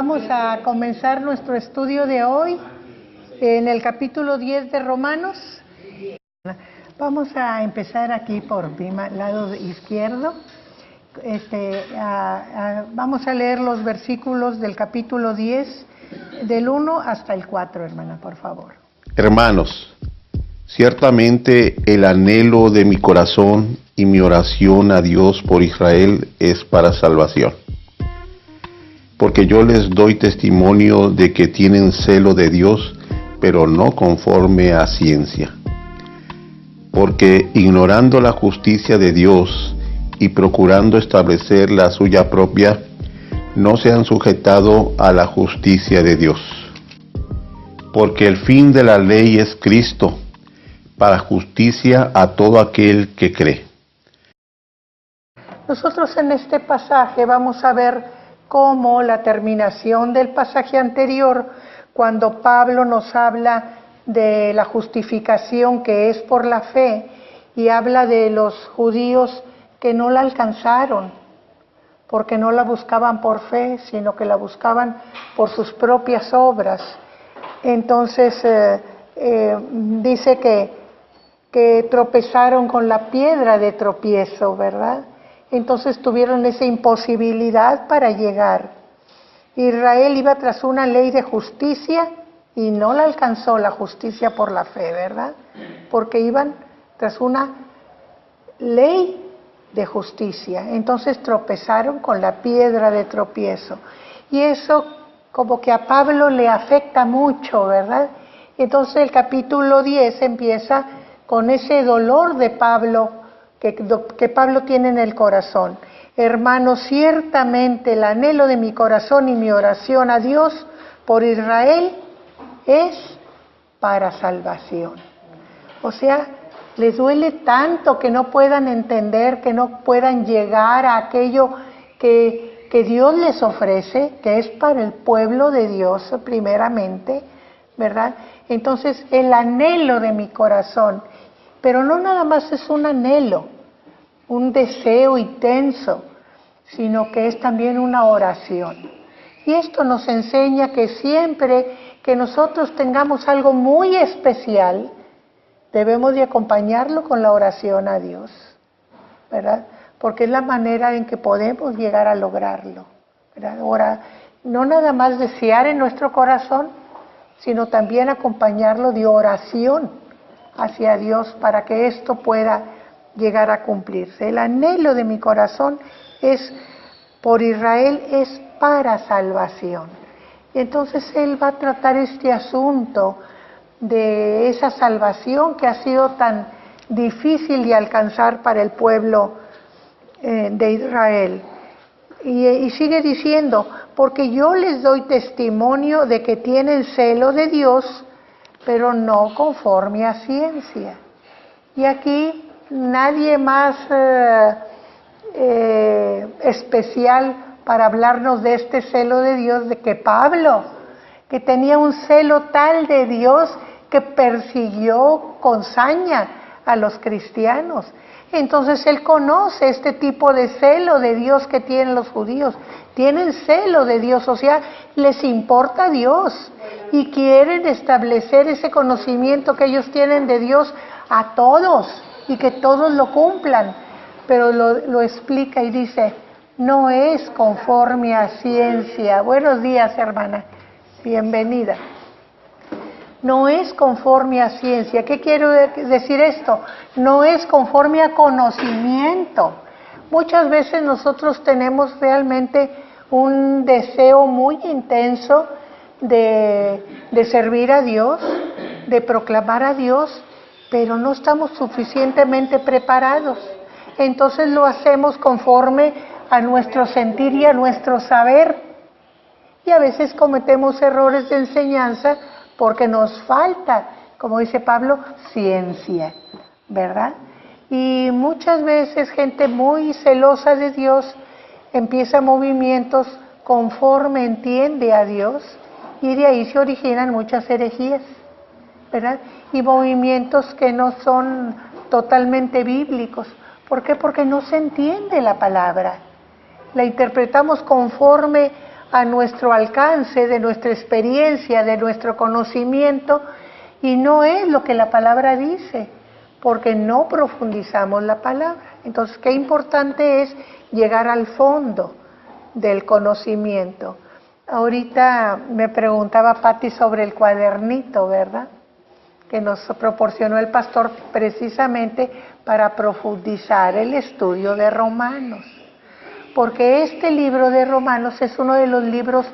Vamos a comenzar nuestro estudio de hoy en el capítulo 10 de Romanos. Vamos a empezar aquí por mi lado izquierdo. Vamos a leer los versículos del capítulo 10, del 1 hasta el 4, hermana, por favor. Hermanos, ciertamente el anhelo de mi corazón y mi oración a Dios por Israel es para salvación. Porque yo les doy testimonio de que tienen celo de Dios, pero no conforme a ciencia. Porque ignorando la justicia de Dios y procurando establecer la suya propia, no se han sujetado a la justicia de Dios. Porque el fin de la ley es Cristo, para justicia a todo aquel que cree. Nosotros en este pasaje vamos a ver cómo la terminación del pasaje anterior, cuando Pablo nos habla de la justificación que es por la fe, y habla de los judíos que no la alcanzaron, porque no la buscaban por fe, sino que la buscaban por sus propias obras. Entonces dice que tropezaron con la piedra de tropiezo, ¿verdad? Entonces tuvieron esa imposibilidad para llegar. Israel iba tras una ley de justicia y no la alcanzó la justicia por la fe, ¿verdad? Porque iban tras una ley de justicia. Entonces tropezaron con la piedra de tropiezo. Y eso como que a Pablo le afecta mucho, ¿verdad? Entonces el capítulo 10 empieza con ese dolor de Pablo, que Pablo tiene en el corazón. Hermanos, ciertamente el anhelo de mi corazón y mi oración a Dios por Israel es para salvación. O sea, les duele tanto que no puedan entender, que no puedan llegar a aquello que Dios les ofrece, que es para el pueblo de Dios primeramente, ¿verdad? Entonces, el anhelo de mi corazón, pero no nada más es un anhelo, un deseo intenso, sino que es también una oración. Y esto nos enseña que siempre que nosotros tengamos algo muy especial, debemos de acompañarlo con la oración a Dios, ¿verdad? Porque es la manera en que podemos llegar a lograrlo, ¿verdad? Ahora, no nada más desear en nuestro corazón, sino también acompañarlo de oración hacia Dios para que esto pueda llegar a cumplirse. El anhelo de mi corazón es por Israel, es para salvación. Y entonces él va a tratar este asunto de esa salvación que ha sido tan difícil de alcanzar para el pueblo de Israel. Y sigue diciendo, porque yo les doy testimonio de que tienen celo de Dios, pero no conforme a ciencia. Y aquí nadie más especial para hablarnos de este celo de Dios de que Pablo, que tenía un celo tal de Dios que persiguió con saña a los cristianos. Entonces él conoce este tipo de celo de Dios que tienen los judíos. Tienen celo de Dios, o sea, les importa Dios y quieren establecer ese conocimiento que ellos tienen de Dios a todos y que todos lo cumplan. Pero lo explica y dice, no es conforme a ciencia. Buenos días, hermana, bienvenida. No es conforme a ciencia. ¿Qué quiero decir esto? No es conforme a conocimiento. Muchas veces nosotros tenemos realmente un deseo muy intenso de servir a Dios, de proclamar a Dios, pero no estamos suficientemente preparados. Entonces lo hacemos conforme a nuestro sentir y a nuestro saber. Y a veces cometemos errores de enseñanza porque nos falta, como dice Pablo, ciencia, ¿verdad? Y muchas veces gente muy celosa de Dios empieza movimientos conforme entiende a Dios y de ahí se originan muchas herejías, ¿verdad? Y movimientos que no son totalmente bíblicos. ¿Por qué? Porque no se entiende la palabra. La interpretamos conforme a nuestro alcance, de nuestra experiencia, de nuestro conocimiento, y no es lo que la palabra dice, porque no profundizamos la palabra. Entonces, qué importante es llegar al fondo del conocimiento. Ahorita me preguntaba Patti sobre el cuadernito, ¿verdad?, que nos proporcionó el pastor precisamente para profundizar el estudio de Romanos. Porque este libro de Romanos es uno de los libros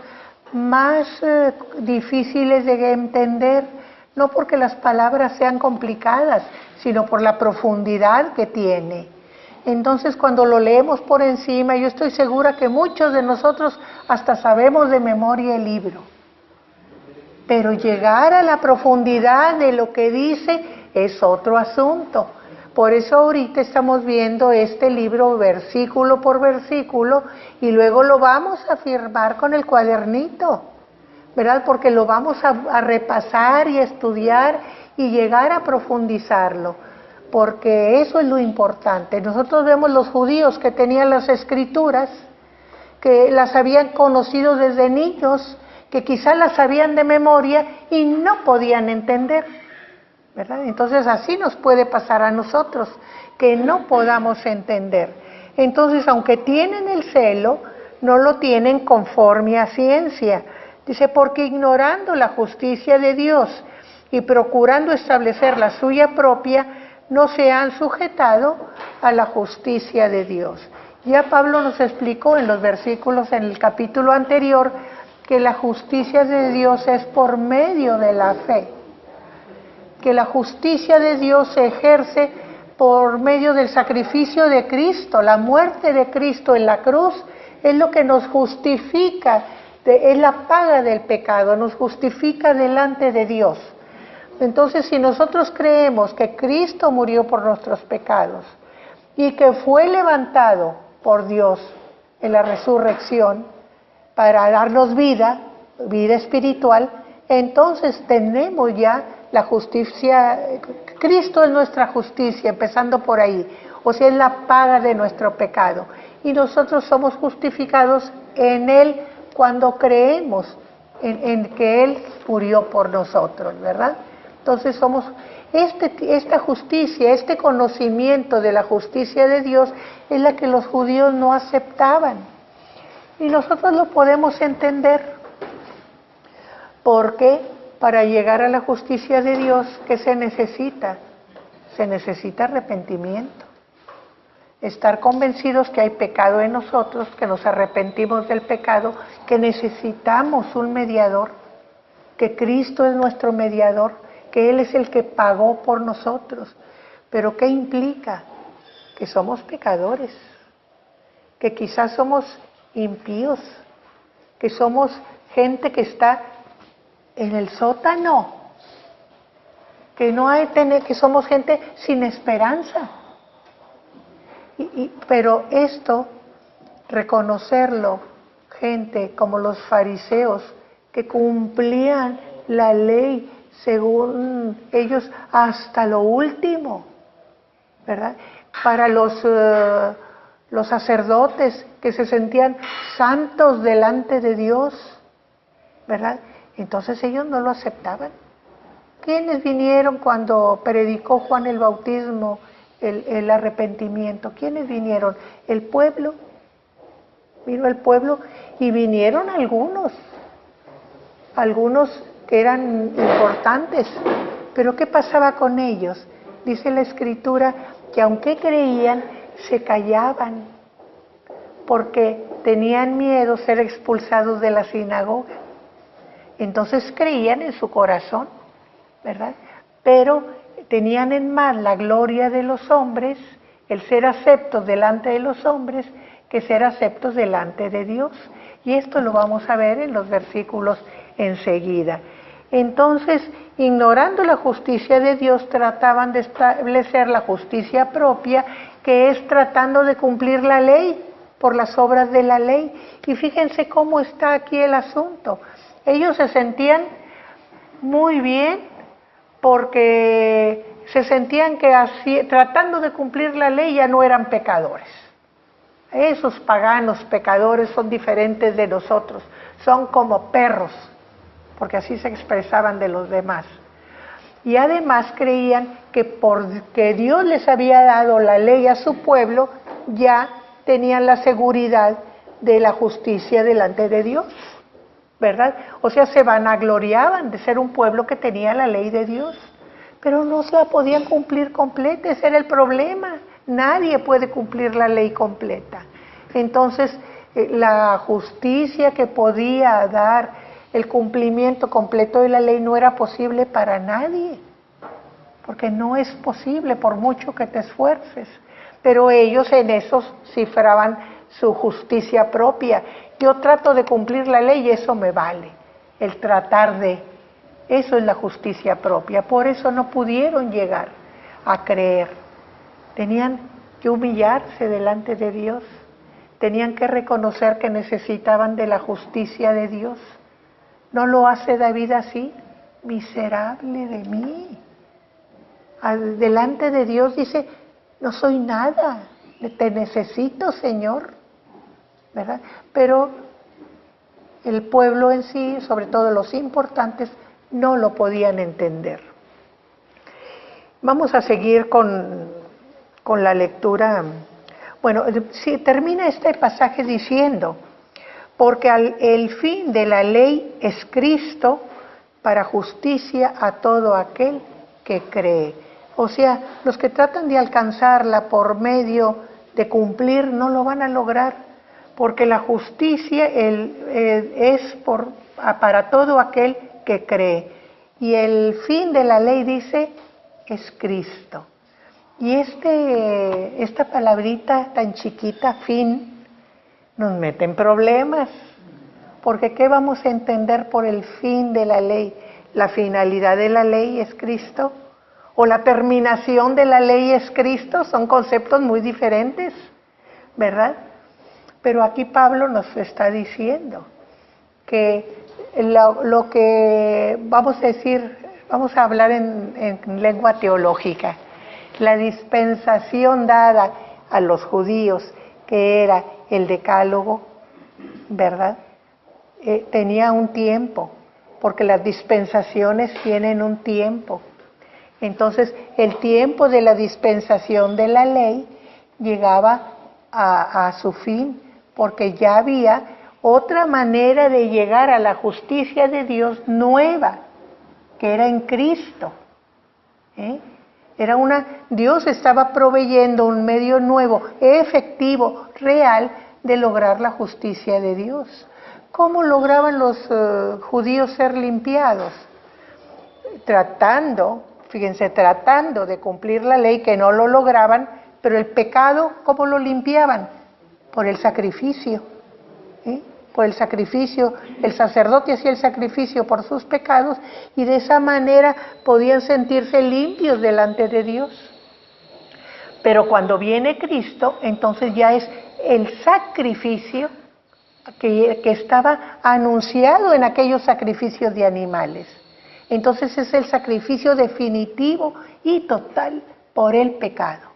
más difíciles de entender, no porque las palabras sean complicadas, sino por la profundidad que tiene. Entonces, cuando lo leemos por encima, yo estoy segura que muchos de nosotros hasta sabemos de memoria el libro. Pero llegar a la profundidad de lo que dice es otro asunto. Por eso ahorita estamos viendo este libro versículo por versículo y luego lo vamos a firmar con el cuadernito, ¿verdad? Porque lo vamos a repasar y a estudiar y llegar a profundizarlo, porque eso es lo importante. Nosotros vemos los judíos que tenían las escrituras, que las habían conocido desde niños, que quizás las sabían de memoria y no podían entender, ¿verdad? Entonces así nos puede pasar a nosotros, que no podamos entender. Entonces, aunque tienen el celo, no lo tienen conforme a ciencia. Dice, porque ignorando la justicia de Dios y procurando establecer la suya propia, no se han sujetado a la justicia de Dios. Ya Pablo nos explicó en los versículos en el capítulo anterior que la justicia de Dios es por medio de la fe, que la justicia de Dios se ejerce por medio del sacrificio de Cristo. La muerte de Cristo en la cruz es lo que nos justifica, es la paga del pecado, nos justifica delante de Dios. Entonces, si nosotros creemos que Cristo murió por nuestros pecados y que fue levantado por Dios en la resurrección para darnos vida espiritual, entonces tenemos ya la justicia. Cristo es nuestra justicia, empezando por ahí, o sea, es la paga de nuestro pecado, y nosotros somos justificados en Él cuando creemos en que Él murió por nosotros, ¿verdad? Entonces somos, esta justicia, este conocimiento de la justicia de Dios es la que los judíos no aceptaban. Y nosotros lo podemos entender, porque para llegar a la justicia de Dios, ¿qué se necesita? Se necesita arrepentimiento. Estar convencidos que hay pecado en nosotros, que nos arrepentimos del pecado, que necesitamos un mediador, que Cristo es nuestro mediador, que Él es el que pagó por nosotros. Pero ¿qué implica? Que somos pecadores, que quizás somos impíos, que somos gente que está en el sótano, que somos gente sin esperanza. Pero esto, reconocerlo, gente como los fariseos, que cumplían la ley según ellos hasta lo último, ¿verdad? Para los sacerdotes que se sentían santos delante de Dios, ¿verdad? Entonces ellos no lo aceptaban. ¿Quiénes vinieron cuando predicó Juan el Bautismo el arrepentimiento? ¿Quiénes vinieron? El pueblo. Vino el pueblo y vinieron algunos que eran importantes. Pero ¿qué pasaba con ellos? Dice la Escritura que aunque creían, se callaban, porque tenían miedo ser expulsados de la sinagoga. Entonces creían en su corazón, ¿verdad? Pero tenían en más la gloria de los hombres, el ser aceptos delante de los hombres, que ser aceptos delante de Dios. Y esto lo vamos a ver en los versículos enseguida. Entonces, ignorando la justicia de Dios, trataban de establecer la justicia propia, que es tratando de cumplir la ley por las obras de la ley. Y fíjense cómo está aquí el asunto. Ellos se sentían muy bien porque se sentían que así, tratando de cumplir la ley, ya no eran pecadores. Esos paganos pecadores son diferentes de nosotros, son como perros, porque así se expresaban de los demás. Y además creían que porque Dios les había dado la ley a su pueblo, ya tenían la seguridad de la justicia delante de Dios, ¿verdad? O sea, se vanagloriaban de ser un pueblo que tenía la ley de Dios, pero no se la podían cumplir completa, ese era el problema. Nadie puede cumplir la ley completa. Entonces, la justicia que podía dar el cumplimiento completo de la ley no era posible para nadie, porque no es posible por mucho que te esfuerces. Pero ellos en eso cifraban su justicia propia. Yo trato de cumplir la ley y eso me vale, el tratar de. Eso es la justicia propia. Por eso no pudieron llegar a creer. Tenían que humillarse delante de Dios. Tenían que reconocer que necesitaban de la justicia de Dios. ¿No lo hace David así? Miserable de mí. Delante de Dios dice, no soy nada, te necesito, Señor, ¿verdad? Pero el pueblo en sí, sobre todo los importantes, no lo podían entender. Vamos a seguir con la lectura. Bueno, sí, termina este pasaje diciendo, porque el fin de la ley es Cristo para justicia a todo aquel que cree. O sea, los que tratan de alcanzarla por medio de cumplir no lo van a lograr, porque la justicia es para todo aquel que cree. Y el fin de la ley, dice, es Cristo. Y esta palabrita tan chiquita, fin, nos mete en problemas, porque ¿qué vamos a entender por el fin de la ley? ¿La finalidad de la ley es Cristo? ¿O la terminación de la ley es Cristo? Son conceptos muy diferentes, ¿verdad? Pero aquí Pablo nos está diciendo que lo que vamos a hablar en lengua teológica, la dispensación dada a los judíos, que era el decálogo, ¿verdad? Tenía un tiempo, porque las dispensaciones tienen un tiempo. Entonces, el tiempo de la dispensación de la ley llegaba a su fin, porque ya había otra manera de llegar a la justicia de Dios nueva, que era en Cristo. Dios estaba proveyendo un medio nuevo, efectivo, real, de lograr la justicia de Dios. ¿Cómo lograban los judíos ser limpiados? Tratando de cumplir la ley, que no lo lograban, pero el pecado, ¿cómo lo limpiaban? Por el sacrificio. Por el sacrificio, el sacerdote hacía el sacrificio por sus pecados y de esa manera podían sentirse limpios delante de Dios. Pero cuando viene Cristo, entonces ya es el sacrificio que estaba anunciado en aquellos sacrificios de animales. Entonces es el sacrificio definitivo y total por el pecado.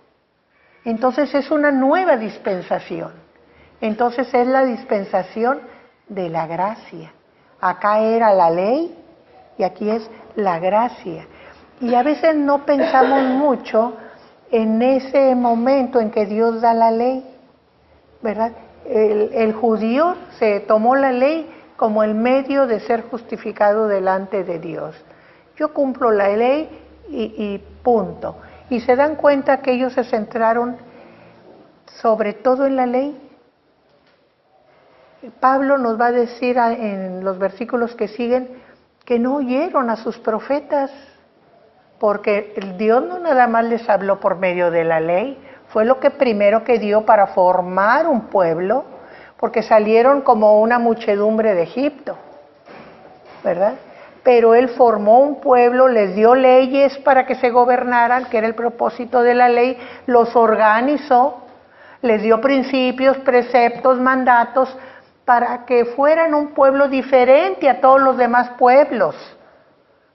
Entonces es una nueva dispensación. Entonces es la dispensación de la gracia. Acá era la ley y aquí es la gracia. Y a veces no pensamos mucho en ese momento en que Dios da la ley, ¿verdad? El judío se tomó la ley como el medio de ser justificado delante de Dios. Yo cumplo la ley y punto. Y se dan cuenta que ellos se centraron sobre todo en la ley. Pablo nos va a decir en los versículos que siguen que no oyeron a sus profetas, porque Dios no nada más les habló por medio de la ley, fue lo que primero que dio para formar un pueblo, porque salieron como una muchedumbre de Egipto, ¿verdad? Pero Él formó un pueblo, les dio leyes para que se gobernaran, que era el propósito de la ley, los organizó, les dio principios, preceptos, mandatos, para que fueran un pueblo diferente a todos los demás pueblos,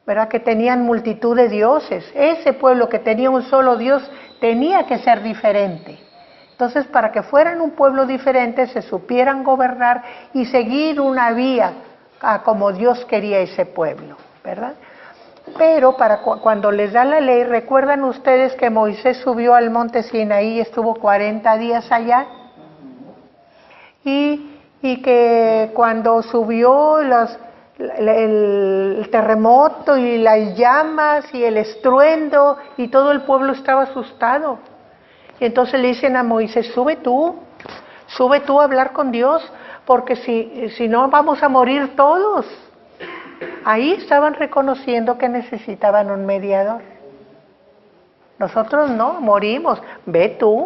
¿verdad? Que tenían multitud de dioses. Ese pueblo que tenía un solo Dios tenía que ser diferente. Entonces, para que fueran un pueblo diferente, se supieran gobernar y seguir una vía a como Dios quería ese pueblo, ¿verdad? Pero cuando les da la ley, ¿recuerdan ustedes que Moisés subió al monte Sinaí y estuvo 40 días allá? Y que cuando subió el terremoto y las llamas y el estruendo y todo el pueblo estaba asustado. Y entonces le dicen a Moisés, sube tú a hablar con Dios, porque si no vamos a morir todos. Ahí estaban reconociendo que necesitaban un mediador. Nosotros no, morimos, ve tú.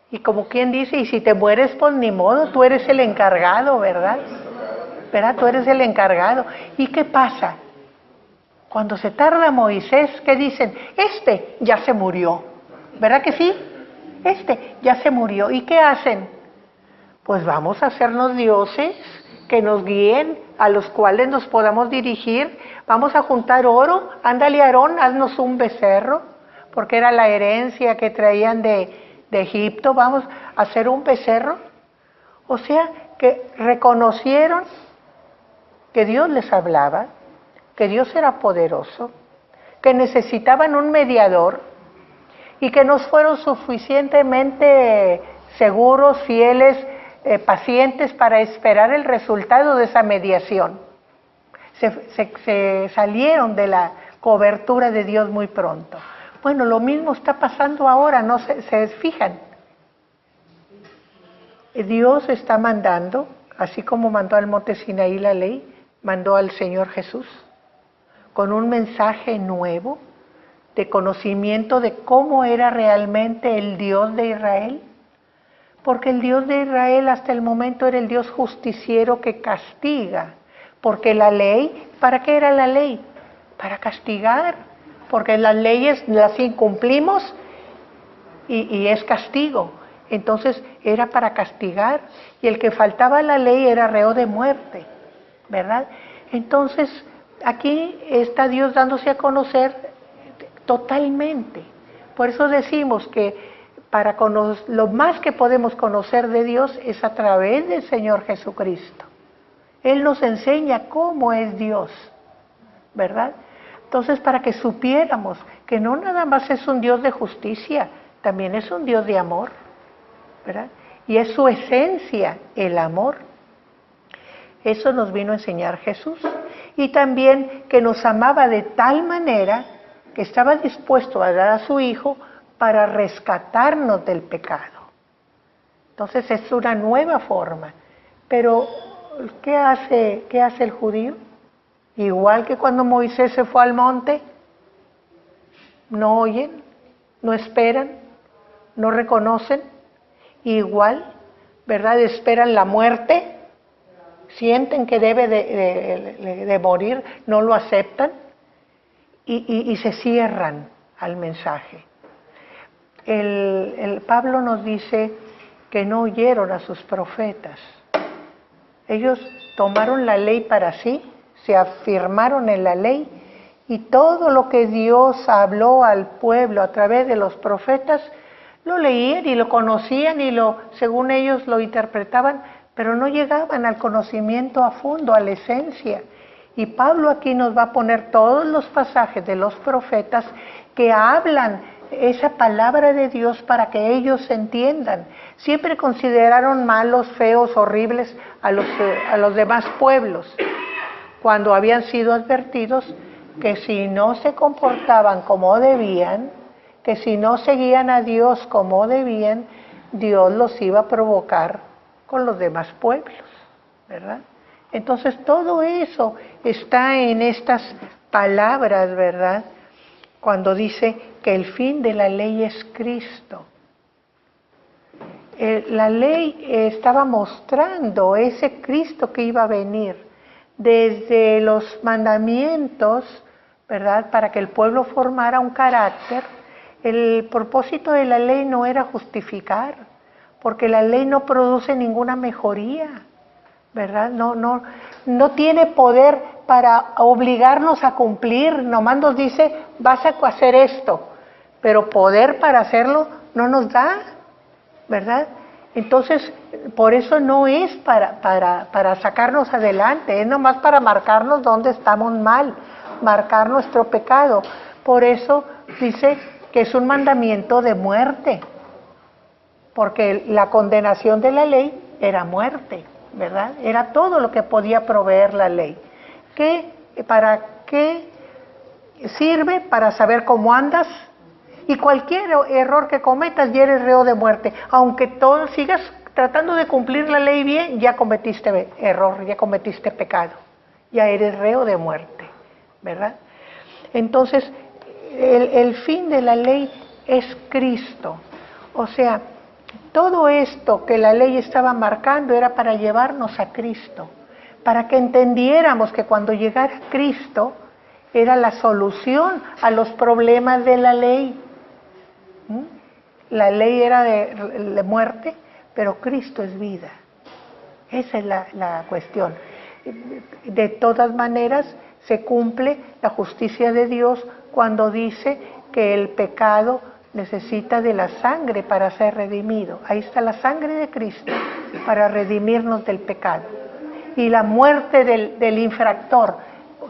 Y como quien dice, y si te mueres, pues ni modo, tú eres el encargado, ¿verdad? Tú eres el encargado. ¿Y qué pasa? Cuando se tarda Moisés, ¿qué dicen? Este ya se murió. ¿Verdad que sí? Este ya se murió. ¿Y qué hacen? Pues vamos a hacernos dioses que nos guíen, a los cuales nos podamos dirigir. Vamos a juntar oro. Ándale, Aarón, haznos un becerro, porque era la herencia que traían de Egipto. Vamos a hacer un becerro. O sea, que reconocieron que Dios les hablaba, que Dios era poderoso, que necesitaban un mediador, y que nos fueron suficientemente seguros, fieles, pacientes para esperar el resultado de esa mediación. Se salieron de la cobertura de Dios muy pronto. Bueno, lo mismo está pasando ahora, ¿no se fijan? Dios está mandando, así como mandó al monte Sinaí la ley, mandó al Señor Jesús con un mensaje nuevo, de conocimiento de cómo era realmente el Dios de Israel, porque el Dios de Israel hasta el momento era el Dios justiciero que castiga, porque la ley, ¿para qué era la ley? Para castigar, porque las leyes las incumplimos y es castigo, entonces era para castigar, y el que faltaba a la ley era reo de muerte, ¿verdad? Entonces aquí está Dios dándose a conocer totalmente. Por eso decimos que lo más que podemos conocer de Dios es a través del Señor Jesucristo. Él nos enseña cómo es Dios, ¿verdad? Entonces, para que supiéramos que no nada más es un Dios de justicia, también es un Dios de amor, ¿verdad? Y es su esencia, el amor. Eso nos vino a enseñar Jesús. Y también que nos amaba de tal manera que estaba dispuesto a dar a su Hijo para rescatarnos del pecado. Entonces es una nueva forma. Pero, ¿qué hace el judío? Igual que cuando Moisés se fue al monte, no oyen, no esperan, no reconocen, igual, ¿verdad? Esperan la muerte, sienten que debe de morir, no lo aceptan y se cierran al mensaje. El Pablo nos dice que no oyeron a sus profetas. Ellos tomaron la ley para sí, se afirmaron en la ley, y todo lo que Dios habló al pueblo a través de los profetas, lo leían y lo conocían y según ellos lo interpretaban, pero no llegaban al conocimiento a fondo, a la esencia. Y Pablo aquí nos va a poner todos los pasajes de los profetas que hablan esa palabra de Dios para que ellos entiendan. Siempre consideraron malos, feos, horribles a los demás pueblos, cuando habían sido advertidos que si no se comportaban como debían, que si no seguían a Dios como debían, Dios los iba a provocar con los demás pueblos, ¿verdad? Entonces todo eso está en estas palabras, ¿verdad? Cuando dice que el fin de la ley es Cristo. La ley estaba mostrando ese Cristo que iba a venir desde los mandamientos, ¿verdad? Para que el pueblo formara un carácter. El propósito de la ley no era justificar, porque la ley no produce ninguna mejoría, ¿verdad? No tiene poder para obligarnos a cumplir, nomás nos dice, vas a hacer esto, pero poder para hacerlo no nos da. ¿verdad? Entonces, por eso no es para sacarnos adelante, es nomás para marcarnos dónde estamos mal, marcar nuestro pecado. Por eso dice que es un mandamiento de muerte, porque la condenación de la ley era muerte, ¿verdad? Era todo lo que podía proveer la ley. ¿Para qué sirve? Para saber cómo andas, y cualquier error que cometas ya eres reo de muerte. Aunque todo sigas tratando de cumplir la ley bien, ya cometiste error, ya cometiste pecado, ya eres reo de muerte, ¿verdad? Entonces, el fin de la ley es Cristo. O sea, todo esto que la ley estaba marcando era para llevarnos a Cristo, para que entendiéramos que cuando llegara Cristo era la solución a los problemas de la ley. La ley era de muerte, pero Cristo es vida. Esa es la cuestión. De todas maneras, se cumple la justicia de Dios cuando dice que el pecado necesita de la sangre para ser redimido. Ahí está la sangre de Cristo para redimirnos del pecado. Y la muerte del infractor,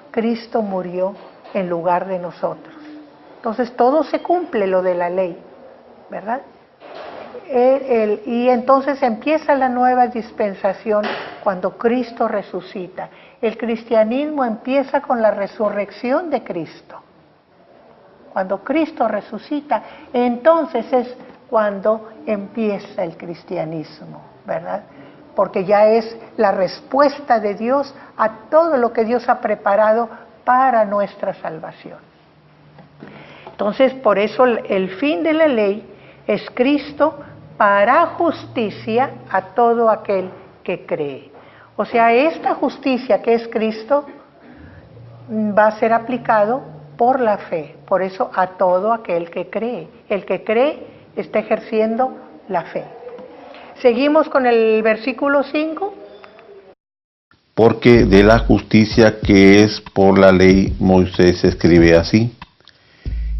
Cristo murió en lugar de nosotros. Entonces todo se cumple lo de la ley, ¿verdad? Y entonces empieza la nueva dispensación cuando Cristo resucita. El cristianismo empieza con la resurrección de Cristo. Cuando Cristo resucita, entonces es cuando empieza el cristianismo, ¿verdad? Porque ya es la respuesta de Dios a todo lo que Dios ha preparado para nuestra salvación. Entonces, por eso el fin de la ley es Cristo para justicia a todo aquel que cree. O sea, esta justicia que es Cristo va a ser aplicado por la fe. Por eso a todo aquel que cree. El que cree está ejerciendo la fe. Seguimos con el versículo 5. Porque de la justicia que es por la ley, Moisés escribe así: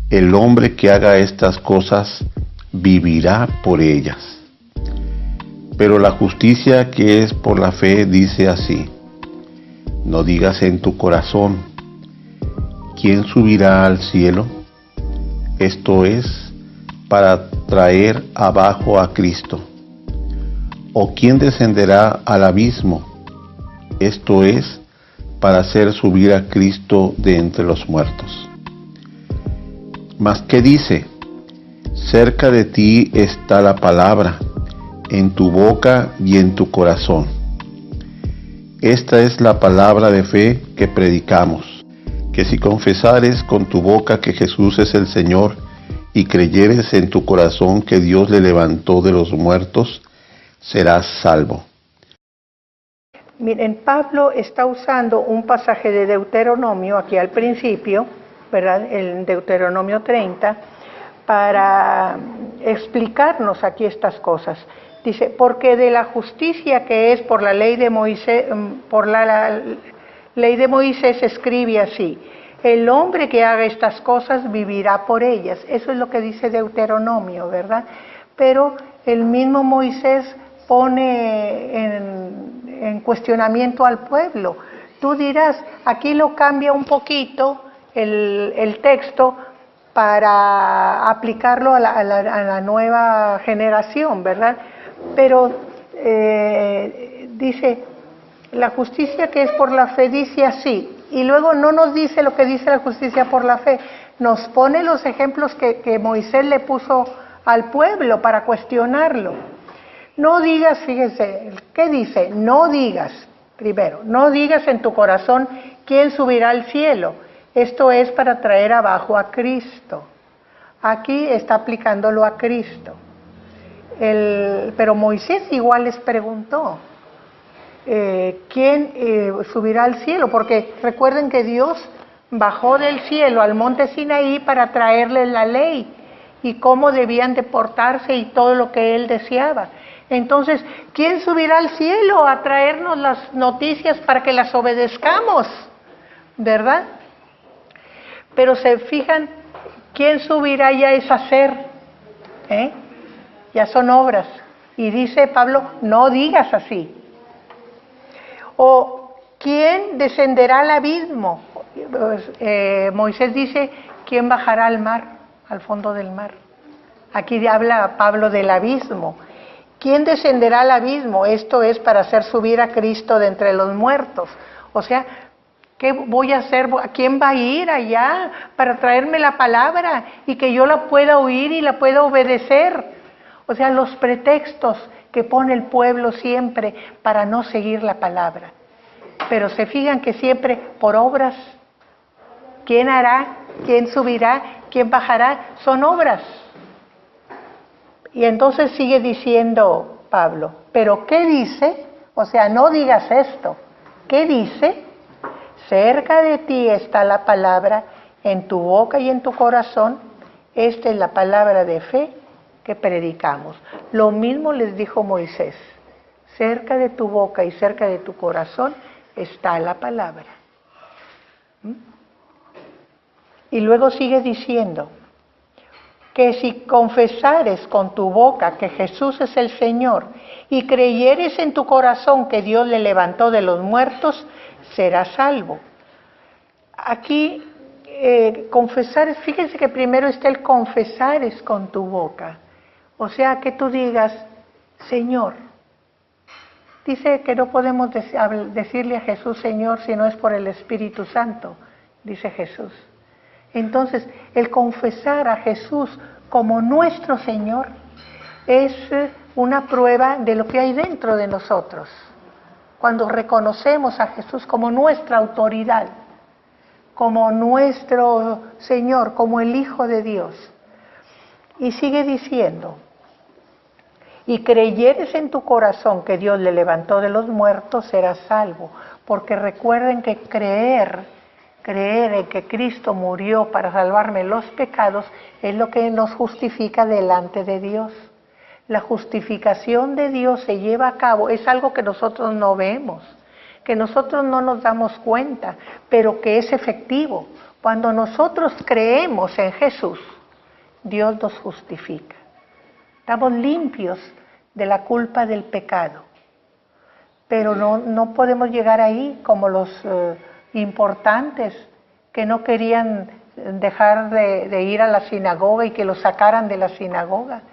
el hombre que haga estas cosas vivirá por ellas. Pero la justicia que es por la fe dice así: no digas en tu corazón, ¿quién subirá al cielo? Esto es, para traer abajo a Cristo. ¿O quién descenderá al abismo? Esto es, para hacer subir a Cristo de entre los muertos. Mas ¿qué dice? Cerca de ti está la palabra, en tu boca y en tu corazón. Esta es la palabra de fe que predicamos, que si confesares con tu boca que Jesús es el Señor y creyeres en tu corazón que Dios le levantó de los muertos, serás salvo. Miren, Pablo está usando un pasaje de Deuteronomio aquí al principio, ¿verdad? El Deuteronomio 30, para explicarnos aquí estas cosas. Dice, porque de la justicia que es por la ley de Moisés, ley de Moisés escribe así: el hombre que haga estas cosas vivirá por ellas. Eso es lo que dice Deuteronomio, ¿verdad? Pero el mismo Moisés pone en cuestionamiento al pueblo. Tú dirás, aquí lo cambia un poquito el texto para aplicarlo a la nueva generación, ¿verdad? Pero dice, la justicia que es por la fe dice así, y luego no nos dice lo que dice la justicia por la fe, nos pone los ejemplos que Moisés le puso al pueblo para cuestionarlo. No digas, fíjense, ¿qué dice? No digas, primero, no digas en tu corazón quién subirá al cielo. Esto es para traer abajo a Cristo. Aquí está aplicándolo a Cristo. Pero Moisés igual les preguntó, ¿quién subirá al cielo? Porque recuerden que Dios bajó del cielo al monte Sinaí para traerles la ley y cómo debían de portarse y todo lo que Él deseaba. Entonces, ¿quién subirá al cielo a traernos las noticias para que las obedezcamos? ¿Verdad? Pero se fijan, ¿quién subirá ya es hacer? Ya son obras. Y dice Pablo, no digas así. O, ¿quién descenderá al abismo? Moisés dice, ¿quién bajará al mar, al fondo del mar? Aquí habla Pablo del abismo. ¿Quién descenderá al abismo? Esto es para hacer subir a Cristo de entre los muertos. O sea, ¿qué voy a hacer? ¿A quién va a ir allá para traerme la palabra y que yo la pueda oír y la pueda obedecer? O sea, los pretextos que pone el pueblo siempre para no seguir la palabra. Pero se fijan que siempre por obras. ¿Quién hará? ¿Quién subirá? ¿Quién bajará? Son obras. Y entonces sigue diciendo Pablo, ¿pero qué dice? O sea, no digas esto. ¿Qué dice? Cerca de ti está la palabra, en tu boca y en tu corazón. Esta es la palabra de fe que predicamos. Lo mismo les dijo Moisés. Cerca de tu boca y cerca de tu corazón está la palabra. Y luego sigue diciendo que si confesares con tu boca que Jesús es el Señor y creyeres en tu corazón que Dios le levantó de los muertos, serás salvo. Aquí confesar, fíjense que primero está el confesares con tu boca. O sea, que tú digas, Señor. Dice que no podemos decirle a Jesús Señor si no es por el Espíritu Santo, dice Jesús. Entonces, el confesar a Jesús como nuestro Señor es una prueba de lo que hay dentro de nosotros. Cuando reconocemos a Jesús como nuestra autoridad, como nuestro Señor, como el Hijo de Dios. Y sigue diciendo, y creyeres en tu corazón que Dios le levantó de los muertos, serás salvo. Porque recuerden que creer en que Cristo murió para salvarme los pecados es lo que nos justifica delante de Dios. La justificación de Dios se lleva a cabo, es algo que nosotros no vemos, que nosotros no nos damos cuenta, pero que es efectivo. Cuando nosotros creemos en Jesús, Dios nos justifica. Estamos limpios de la culpa del pecado, pero no podemos llegar ahí como los importantes que no querían dejar de ir a la sinagoga y que los sacaran de la sinagoga.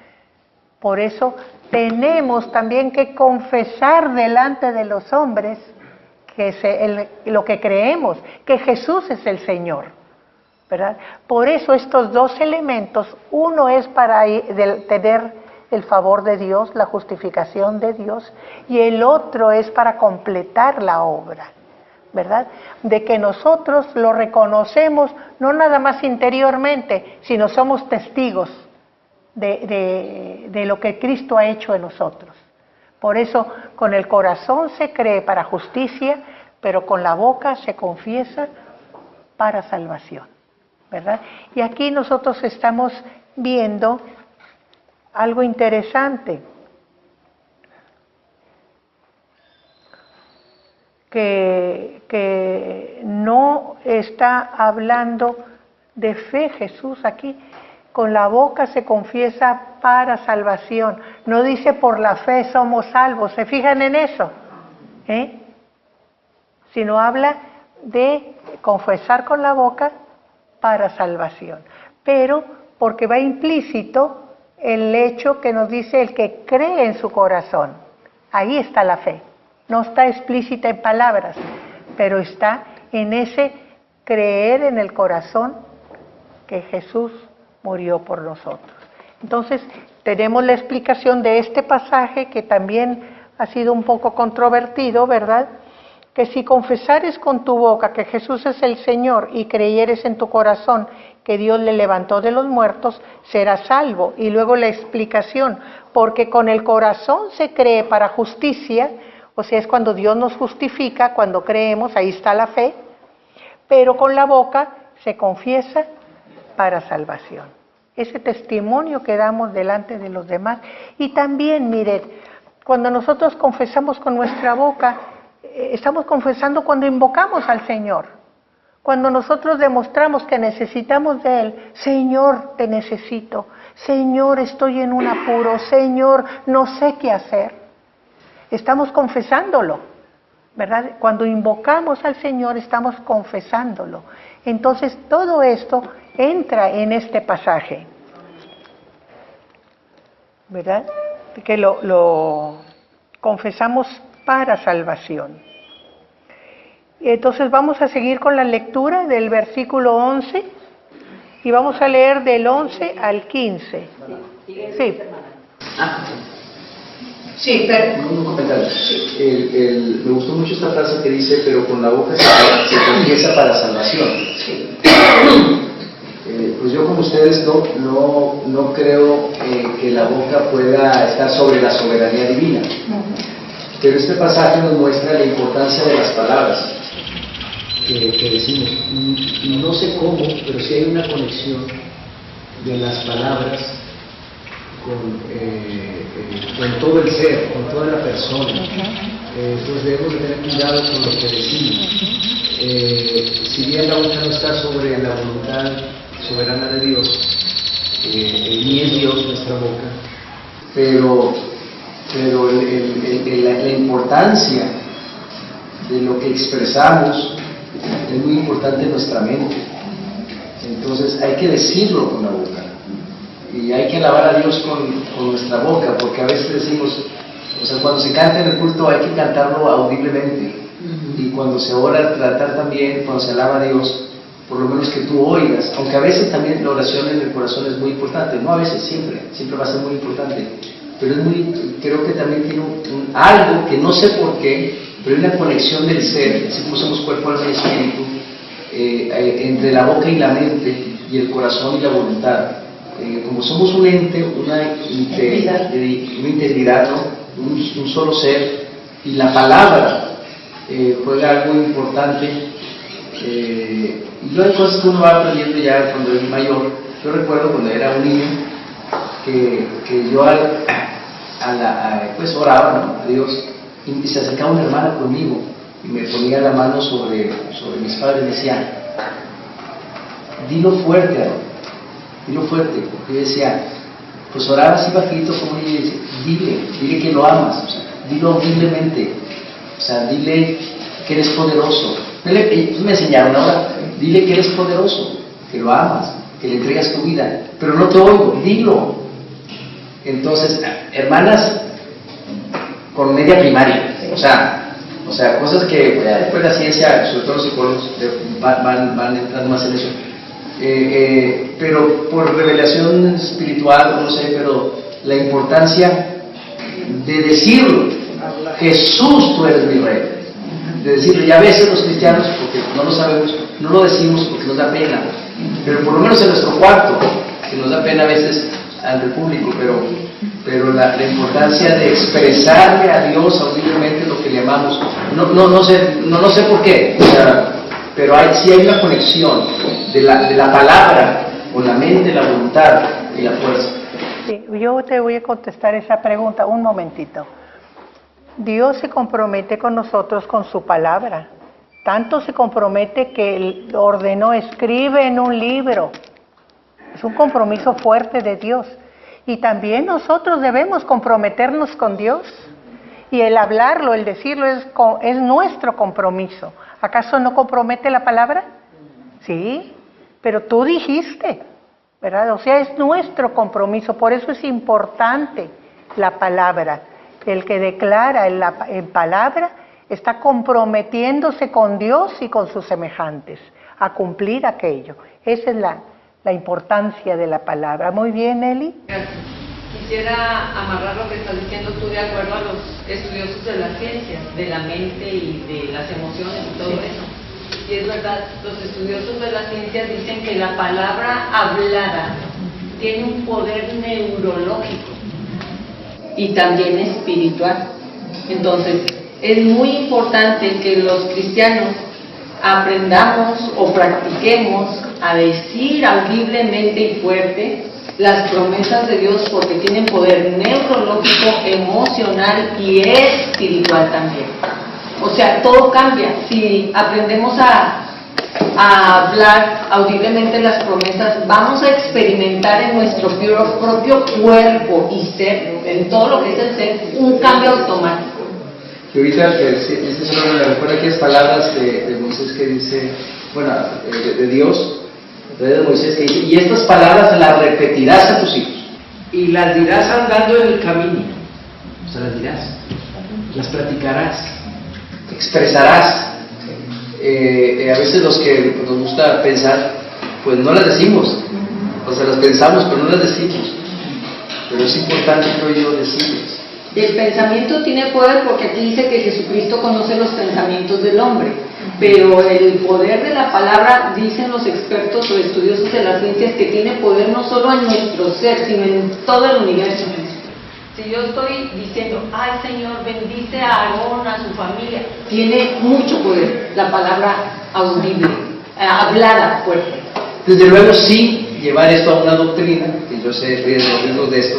Por eso tenemos también que confesar delante de los hombres que lo que creemos, que Jesús es el Señor, ¿verdad? Por eso estos dos elementos, uno es para tener el favor de Dios, la justificación de Dios, y el otro es para completar la obra, ¿verdad? De que nosotros lo reconocemos no nada más interiormente, sino somos testigos de lo que Cristo ha hecho en nosotros. Por eso con el corazón se cree para justicia, pero con la boca se confiesa para salvación, ¿verdad? Y aquí nosotros estamos viendo algo interesante, que no está hablando de fe Jesús aquí. Con la boca se confiesa para salvación. No dice por la fe somos salvos. ¿Se fijan en eso? Sino habla de confesar con la boca para salvación. Pero porque va implícito el hecho que nos dice el que cree en su corazón. Ahí está la fe. No está explícita en palabras, pero está en ese creer en el corazón que Jesús murió por nosotros. Entonces, tenemos la explicación de este pasaje que también ha sido un poco controvertido, ¿verdad? Que si confesares con tu boca que Jesús es el Señor y creyeres en tu corazón que Dios le levantó de los muertos, serás salvo. Y luego la explicación, porque con el corazón se cree para justicia, o sea, es cuando Dios nos justifica, cuando creemos, ahí está la fe, pero con la boca se confiesa para salvación. Ese testimonio que damos delante de los demás. Y también, miren, cuando nosotros confesamos con nuestra boca, estamos confesando cuando invocamos al Señor. Cuando nosotros demostramos que necesitamos de Él, Señor, te necesito. Señor, estoy en un apuro, Señor, no sé qué hacer. Estamos confesándolo, ¿verdad? Cuando invocamos al Señor estamos confesándolo. Entonces todo esto entra en este pasaje, ¿verdad? Que lo confesamos para salvación. Entonces vamos a seguir con la lectura del versículo 11 y vamos a leer del 11 al 15. Sí. Sí, pero... Un comentario. Sí. Me gustó mucho esta frase que dice, pero con la boca se confiesa para salvación. Sí. Pues yo como ustedes no creo que la boca pueda estar sobre la soberanía divina. Pero este pasaje nos muestra la importancia de las palabras que decimos. No sé cómo, pero sí hay una conexión de las palabras con todo el ser, con toda la persona. Entonces debemos de tener cuidado con lo que decimos. Si bien la boca no está sobre la voluntad soberana de Dios, ni es Dios nuestra boca, pero la importancia de lo que expresamos es muy importante en nuestra mente. Entonces hay que decirlo con la boca y hay que alabar a Dios con nuestra boca, porque a veces decimos, o sea, cuando se canta en el culto hay que cantarlo audiblemente, y cuando se ora tratar también, cuando se alaba a Dios, por lo menos que tú oigas, aunque a veces también la oración en el corazón es muy importante, no a veces, siempre va a ser muy importante, pero es creo que también tiene algo que no sé por qué, pero hay una conexión del ser, así como somos cuerpo, alma y espíritu, entre la boca y la mente, y el corazón y la voluntad. Como somos un ente, una integridad, ¿no? un solo ser, y la palabra juega algo importante. Y luego hay cosas que uno va aprendiendo ya cuando es mayor. Yo recuerdo cuando era un niño que yo pues oraba, ¿no?, a Dios, y se acercaba una hermana conmigo y me ponía la mano sobre mis padres y me decía, dilo fuerte, porque yo decía, pues oraba así bajito como ella, y decía, dile que lo amas, o sea, dilo audiblemente, o sea, dile que eres poderoso. Ellos me enseñaron ahora, dile que eres poderoso, que lo amas, que le entregas tu vida, pero no te oigo, dilo. Entonces, hermanas con media primaria, o sea, cosas que después la ciencia, sobre todo los psicólogos, van entrando más en eso. Pero por revelación espiritual, no sé, pero la importancia de decirlo, Jesús, tú eres mi rey, de decirlo. Y a veces los cristianos, porque no lo sabemos, no lo decimos porque nos da pena, pero por lo menos en nuestro cuarto, que nos da pena a veces ante el público, pero la importancia de expresarle a Dios audiblemente lo que le amamos, no sé por qué, o sea, pero sí hay una conexión de la palabra con la mente, la voluntad y la fuerza. Sí, yo te voy a contestar esa pregunta un momentito. Dios se compromete con nosotros con su palabra. Tanto se compromete que ordenó, escribe en un libro. Es un compromiso fuerte de Dios. Y también nosotros debemos comprometernos con Dios. Y el hablarlo, el decirlo, es nuestro compromiso. ¿Acaso no compromete la palabra? Sí, pero tú dijiste, ¿verdad? O sea, es nuestro compromiso. Por eso es importante la palabra. El que declara en palabra está comprometiéndose con Dios y con sus semejantes a cumplir aquello. Esa es la importancia de la palabra. Muy bien, Eli. Gracias. Quisiera amarrar lo que estás diciendo tú de acuerdo a los estudiosos de las ciencias, de la mente y de las emociones y todo eso. Y es verdad, los estudiosos de las ciencias dicen que la palabra hablada tiene un poder neurológico y también espiritual. Entonces, es muy importante que los cristianos aprendamos o practiquemos a decir audiblemente y fuerte las promesas de Dios, porque tienen poder neurológico, emocional y espiritual también. O sea, todo cambia si aprendemos a a hablar audiblemente las promesas, vamos a experimentar en nuestro propio cuerpo y ser, en todo lo que es el ser, un cambio automático. Y ahorita, este solo me recuerda aquellas palabras de Moisés que dice, bueno, de Dios, de Moisés que dice, y estas palabras las repetirás a tus hijos. Y las dirás andando en el camino. O sea, las dirás, las practicarás, expresarás. A veces los que nos gusta pensar, pues no las decimos, o sea, las pensamos, pero no las decimos. Pero es importante, creo yo, decirlas. El pensamiento tiene poder porque aquí dice que Jesucristo conoce los pensamientos del hombre, pero el poder de la palabra, dicen los expertos o estudiosos de las ciencias, que tiene poder no solo en nuestro ser, sino en todo el universo. Si yo estoy diciendo, ay Señor, bendice a Aarón, a su familia, tiene mucho poder la palabra audible, hablada fuerte. Desde luego sí llevar esto a una doctrina, que yo sé los riesgos de esto,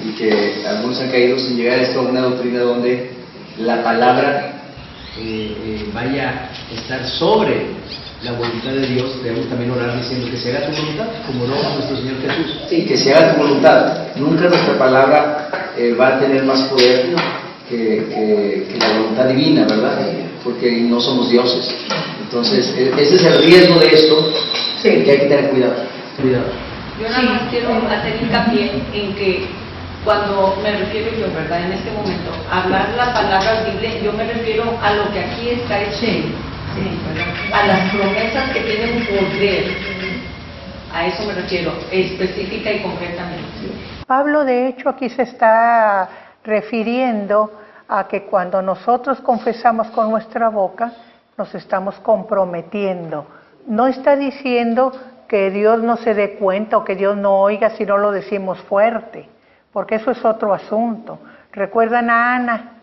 y que algunos han caído sin llegar esto a una doctrina donde la palabra vaya a estar sobre la voluntad de Dios. Debemos también orar diciendo que se haga tu voluntad, como lo haga nuestro Señor Jesús. Sí, que se haga tu voluntad. Nunca nuestra palabra va a tener más poder que la voluntad divina, ¿verdad? Porque no somos dioses. Entonces, ese es el riesgo de esto, que hay que tener cuidado. Yo nada más quiero hacer hincapié en que cuando me refiero yo, ¿verdad? En este momento, hablar la palabra audible, yo me refiero a lo que aquí está escrito, a las promesas que tienen poder. A eso me refiero, específica y concretamente. Pablo, de hecho, aquí se está refiriendo a que cuando nosotros confesamos con nuestra boca, nos estamos comprometiendo. No está diciendo que Dios no se dé cuenta o que Dios no oiga si no lo decimos fuerte, porque eso es otro asunto. ¿Recuerdan a Ana?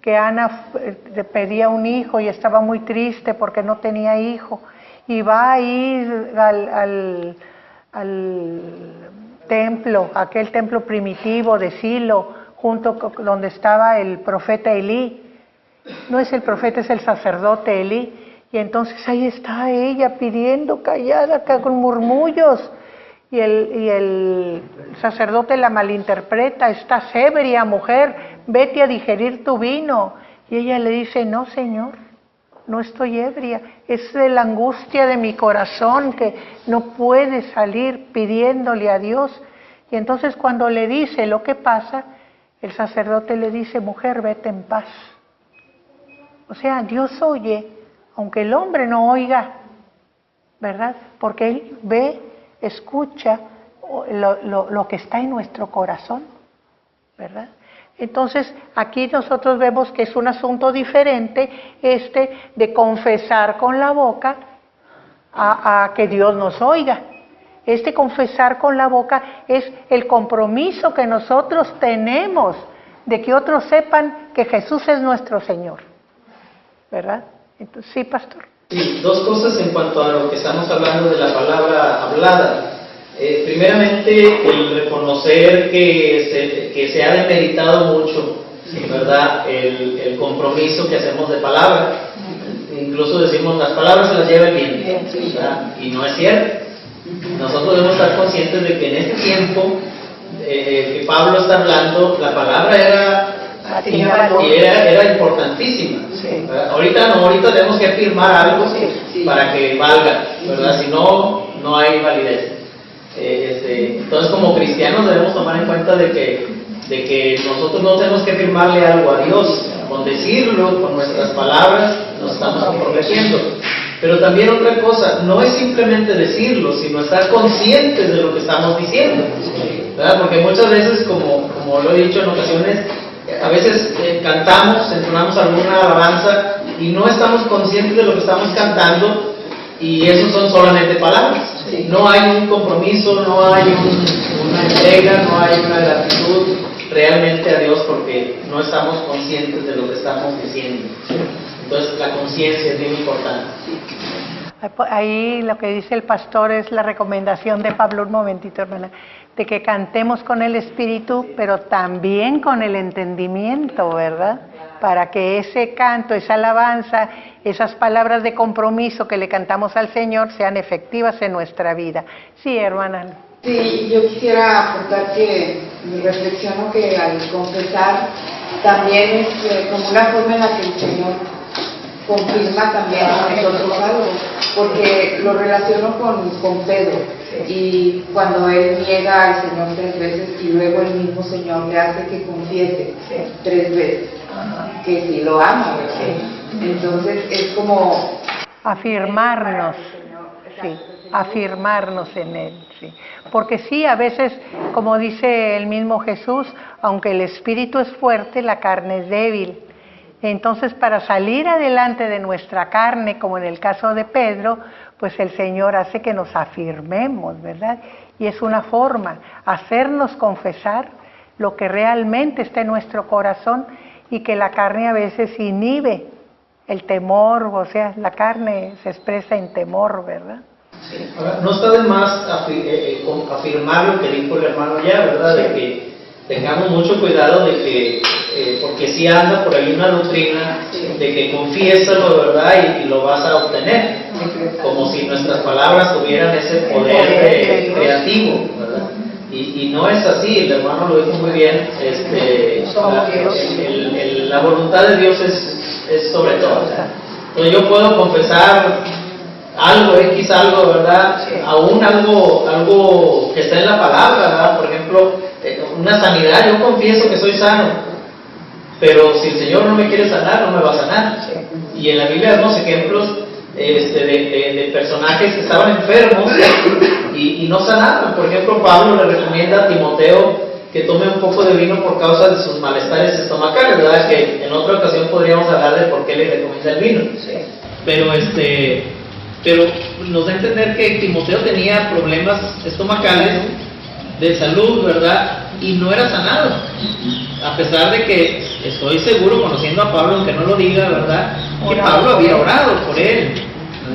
Que Ana le pedía un hijo y estaba muy triste porque no tenía hijo. Y va a ir al templo, aquel templo primitivo de Silo, junto con donde estaba el profeta Elí. No es el profeta, es el sacerdote Elí. Y entonces ahí está ella pidiendo callada, con murmullos. Y el sacerdote la malinterpreta, estás ebria, mujer, vete a digerir tu vino. Y ella le dice, no, Señor, no estoy ebria, es de la angustia de mi corazón que no puede salir pidiéndole a Dios. Y entonces cuando le dice lo que pasa, el sacerdote le dice, mujer, vete en paz. O sea, Dios oye, aunque el hombre no oiga, ¿verdad? Porque Él ve, escucha lo que está en nuestro corazón, ¿verdad? Entonces, aquí nosotros vemos que es un asunto diferente de confesar con la boca a que Dios nos oiga. Confesar con la boca es el compromiso que nosotros tenemos de que otros sepan que Jesús es nuestro Señor, ¿verdad? Entonces, sí, pastor. Sí, dos cosas en cuanto a lo que estamos hablando de la palabra hablada. Primeramente, el reconocer que se ha demeritado mucho, ¿verdad? El compromiso que hacemos de palabra. Incluso decimos, las palabras se las lleva el viento, ¿verdad? Y no es cierto. Nosotros debemos estar conscientes de que en este tiempo que Pablo está hablando, la palabra era importantísima. Sí. Ahorita no, ahorita tenemos que afirmar algo para que valga, ¿verdad? Si no, no hay validez. Entonces, como cristianos debemos tomar en cuenta de que nosotros no tenemos que firmarle algo a Dios. Con decirlo, con nuestras palabras, nos estamos comprometiendo. Pero también otra cosa, no es simplemente decirlo, sino estar conscientes de lo que estamos diciendo, ¿verdad? Porque muchas veces, como lo he dicho en ocasiones, a veces cantamos, entonamos alguna alabanza y no estamos conscientes de lo que estamos cantando, y eso son solamente palabras. No hay un compromiso, no hay una entrega, no hay una gratitud realmente a Dios, porque no estamos conscientes de lo que estamos diciendo. Entonces la conciencia es bien importante. Ahí lo que dice el pastor es la recomendación de Pablo, un momentito, hermana, de que cantemos con el espíritu, pero también con el entendimiento, ¿verdad? para que ese canto, esa alabanza, esas palabras de compromiso que le cantamos al Señor sean efectivas en nuestra vida. Sí, hermana. Sí, yo quisiera aportar que reflexiono que al confesar también es como una forma en la que el Señor confirma también a nosotros algo, porque lo relaciono con Pedro, y cuando él niega al Señor 3 veces y luego el mismo Señor le hace que confiese 3 veces que sí lo ama, ¿verdad? Entonces es como afirmarnos, sí, afirmarnos en Él, sí. Porque sí, a veces, como dice el mismo Jesús, aunque el espíritu es fuerte, la carne es débil. Entonces, para salir adelante de nuestra carne, como en el caso de Pedro, pues el Señor hace que nos afirmemos, ¿verdad? Y es una forma, hacernos confesar lo que realmente está en nuestro corazón y que la carne a veces inhibe el temor, o sea, la carne se expresa en temor, ¿verdad? Sí. Ahora, no está de más afirmar lo que dijo el hermano ya, ¿verdad? De que tengamos mucho cuidado de que, porque si anda por ahí una doctrina de que confiésalo, ¿verdad? Y lo vas a obtener, como si nuestras palabras tuvieran ese poder creativo, ¿verdad? Y no es así, el hermano lo dijo muy bien, la voluntad de Dios es sobre todo. Entonces yo puedo confesar algo, ¿verdad? Aún algo que está en la palabra, ¿verdad? Por ejemplo, una sanidad, yo confieso que soy sano, pero si el Señor no me quiere sanar, no me va a sanar. Y en la Biblia vemos ejemplos de personajes que estaban enfermos y no sanaban. Por ejemplo, Pablo le recomienda a Timoteo que tome un poco de vino por causa de sus malestares estomacales, ¿verdad? Que en otra ocasión podríamos hablar de por qué le recomienda el vino. Pero nos da a entender que Timoteo tenía problemas estomacales de salud, ¿verdad? Y no era sanado. A pesar de que estoy seguro, conociendo a Pablo, aunque no lo diga, ¿verdad? Que Pablo había orado por él.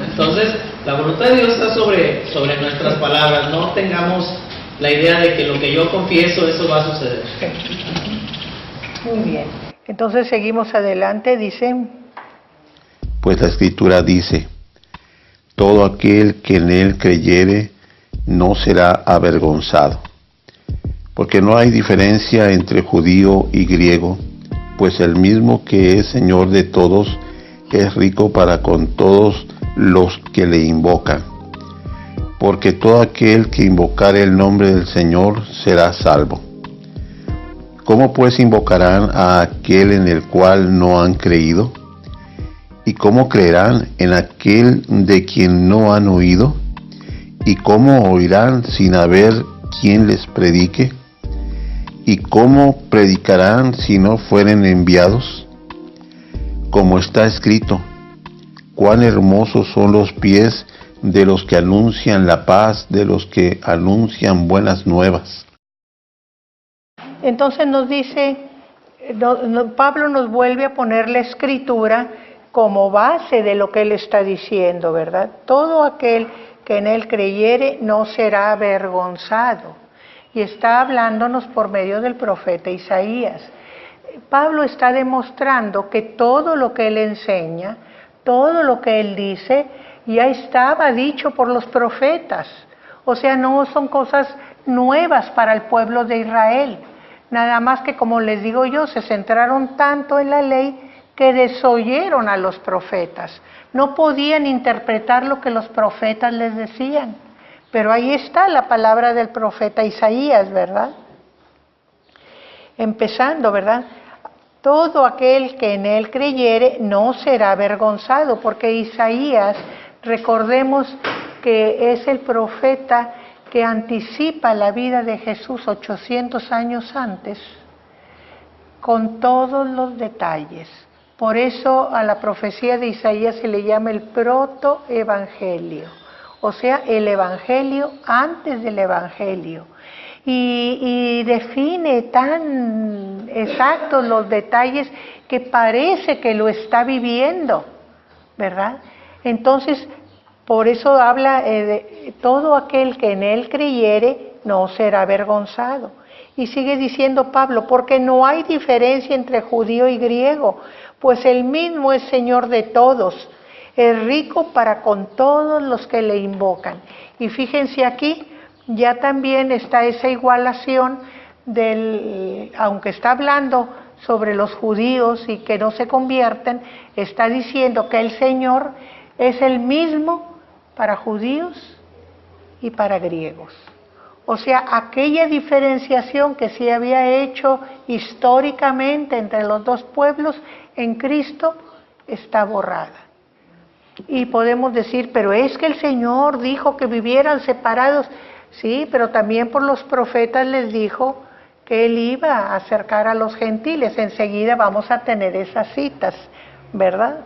Entonces, la voluntad de Dios está sobre nuestras palabras. No tengamos la idea de que lo que yo confieso, eso va a suceder. Muy bien. Entonces seguimos adelante, dice. Pues la Escritura dice: todo aquel que en Él creyere no será avergonzado. Porque no hay diferencia entre judío y griego, pues el mismo que es Señor de todos es rico para con todos los que le invocan. Porque todo aquel que invocare el nombre del Señor será salvo. ¿Cómo pues invocarán a aquel en el cual no han creído? ¿Y cómo creerán en aquel de quien no han oído? ¿Y cómo oirán sin haber quien les predique? ¿Y cómo predicarán si no fueren enviados? Como está escrito: cuán hermosos son los pies de los que anuncian la paz, de los que anuncian buenas nuevas. Entonces nos dice, Pablo nos vuelve a poner la Escritura como base de lo que él está diciendo, ¿verdad? Todo aquel que en él creyere no será avergonzado. Y está hablándonos por medio del profeta Isaías. Pablo está demostrando que todo lo que él enseña, todo lo que él dice, ya estaba dicho por los profetas. O sea, no son cosas nuevas para el pueblo de Israel. Nada más que, como les digo yo, se centraron tanto en la ley que desoyeron a los profetas. No podían interpretar lo que los profetas les decían. Pero ahí está la palabra del profeta Isaías, ¿verdad? Empezando, ¿verdad? Todo aquel que en él creyere no será avergonzado, porque Isaías, recordemos que es el profeta que anticipa la vida de Jesús 800 años antes, con todos los detalles. Por eso a la profecía de Isaías se le llama el protoevangelio, o sea, el evangelio antes del evangelio. Y define tan exactos los detalles que parece que lo está viviendo, ¿verdad? Entonces, por eso habla de todo aquel que en él creyere no será avergonzado. Y sigue diciendo Pablo, porque no hay diferencia entre judío y griego, pues el mismo es Señor de todos, es rico para con todos los que le invocan. Y fíjense aquí, ya también está esa igualación aunque está hablando sobre los judíos y que no se convierten, está diciendo que el Señor es el mismo para judíos y para griegos. O sea, aquella diferenciación que se había hecho históricamente entre los dos pueblos, en Cristo está borrada. Y podemos decir, pero es que el Señor dijo que vivieran separados. Sí, pero también por los profetas les dijo que Él iba a acercar a los gentiles. Enseguida vamos a tener esas citas, ¿verdad?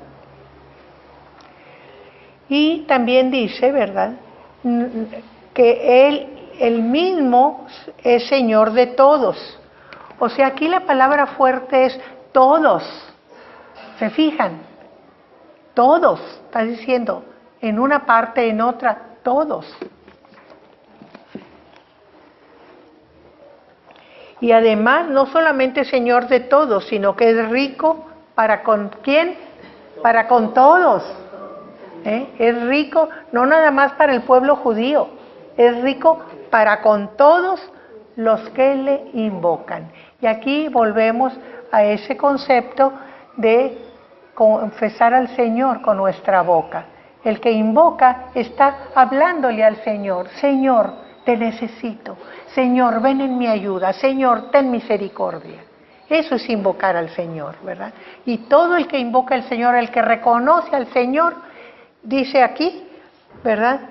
Y también dice, ¿verdad?, que Él mismo es Señor de todos. O sea, aquí la palabra fuerte es todos. ¿Se fijan? Todos, está diciendo, en una parte, en otra, todos. Y además, no solamente Señor de todos, sino que es rico para con ¿quién? Para con todos. Es rico no nada más para el pueblo judío, es rico para con todos los que le invocan. Y aquí volvemos a ese concepto de confesar al Señor con nuestra boca. El que invoca está hablándole al Señor. Señor, te necesito. Señor, ven en mi ayuda. Señor, ten misericordia. Eso es invocar al Señor, ¿verdad? Y todo el que invoca al Señor, el que reconoce al Señor, dice aquí, ¿verdad?,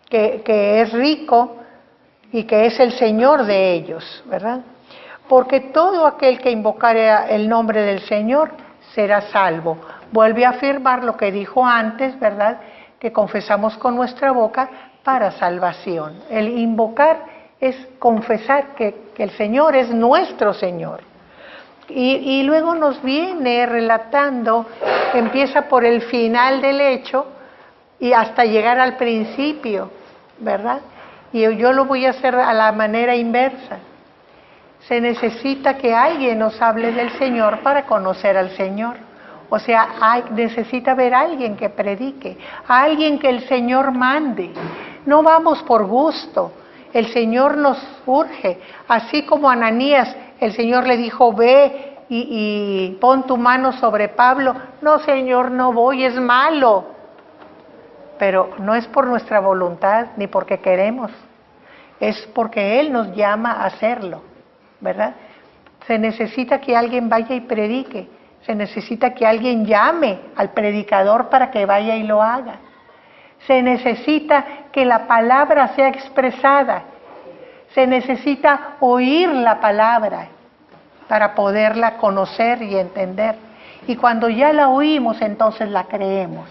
que es rico y que es el Señor de ellos, ¿verdad? Porque todo aquel que invocare el nombre del Señor será salvo. Vuelve a afirmar lo que dijo antes, ¿verdad?, que confesamos con nuestra boca para salvación. El invocar es confesar que el Señor es nuestro Señor. Y luego nos viene relatando, empieza por el final del hecho y hasta llegar al principio, ¿verdad? Y yo lo voy a hacer a la manera inversa. Se necesita que alguien nos hable del Señor para conocer al Señor. O sea, necesita haber alguien que predique, alguien que el Señor mande. No vamos por gusto, el Señor nos urge. Así como Ananías, el Señor le dijo, ve y pon tu mano sobre Pablo. No, Señor, no voy, es malo. Pero no es por nuestra voluntad ni porque queremos, es porque Él nos llama a hacerlo, ¿verdad? Se necesita que alguien vaya y predique, se necesita que alguien llame al predicador para que vaya y lo haga. Se necesita que la palabra sea expresada, se necesita oír la palabra para poderla conocer y entender. Y cuando ya la oímos, entonces la creemos,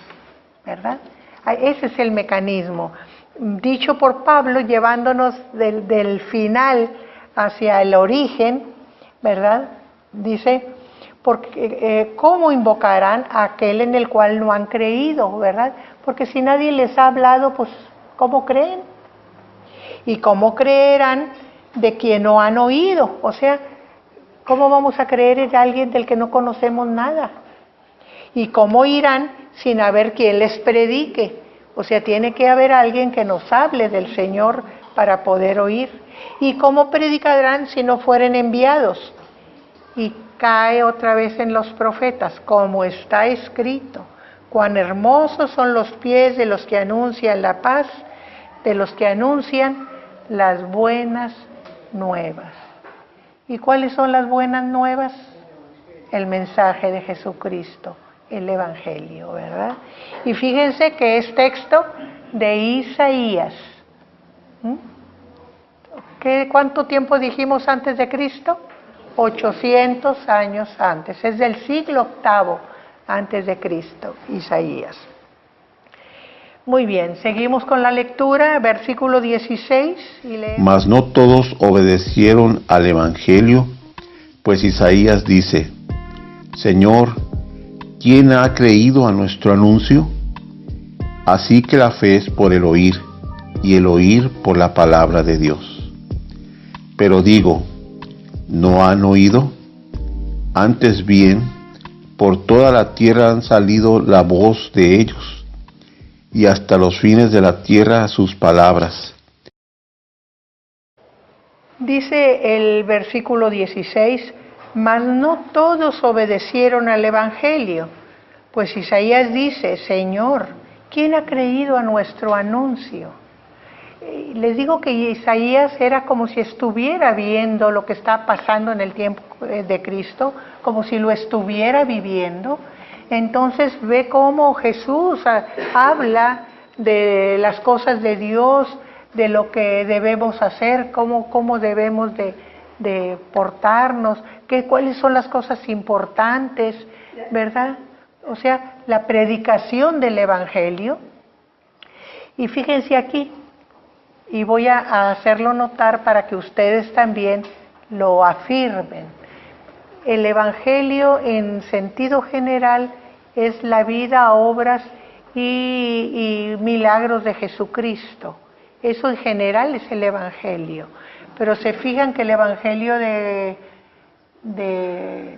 ¿verdad? Ese es el mecanismo, dicho por Pablo, llevándonos del final hacia el origen, ¿verdad? Dice, porque, ¿cómo invocarán a aquel en el cual no han creído, verdad? Porque si nadie les ha hablado, pues, ¿cómo creen? ¿Y cómo creerán de quien no han oído? O sea, ¿cómo vamos a creer en alguien del que no conocemos nada? ¿Y cómo irán sin haber quien les predique? O sea, tiene que haber alguien que nos hable del Señor para poder oír. ¿Y cómo predicarán si no fueren enviados? Y cae otra vez en los profetas, como está escrito, cuán hermosos son los pies de los que anuncian la paz, de los que anuncian las buenas nuevas. ¿Y cuáles son las buenas nuevas? El mensaje de Jesucristo, el Evangelio, ¿verdad? Y fíjense que es texto de Isaías. ¿Cuánto tiempo dijimos antes de Cristo? 800 años antes, es del siglo VIII antes de Cristo, Isaías. Muy bien, seguimos con la lectura, versículo 16. Y leemos. Mas no todos obedecieron al Evangelio, pues Isaías dice, Señor, ¿quién ha creído a nuestro anuncio? Así que la fe es por el oír, y el oír por la palabra de Dios. Pero digo, ¿No han oído? Antes bien, por toda la tierra han salido la voz de ellos, y hasta los fines de la tierra sus palabras. Dice el versículo 16, mas no todos obedecieron al Evangelio, pues Isaías dice, Señor, ¿quién ha creído a nuestro anuncio? Les digo que Isaías era como si estuviera viendo lo que está pasando en el tiempo de Cristo, como si lo estuviera viviendo. Entonces ve cómo Jesús habla de las cosas de Dios, de lo que debemos hacer, cómo debemos de portarnos, cuáles son las cosas importantes, ¿verdad? O sea, la predicación del Evangelio. Y fíjense aquí, y voy a hacerlo notar para que ustedes también lo afirmen. El Evangelio en sentido general es la vida, obras y milagros de Jesucristo. Eso en general es el Evangelio. Pero se fijan que el Evangelio de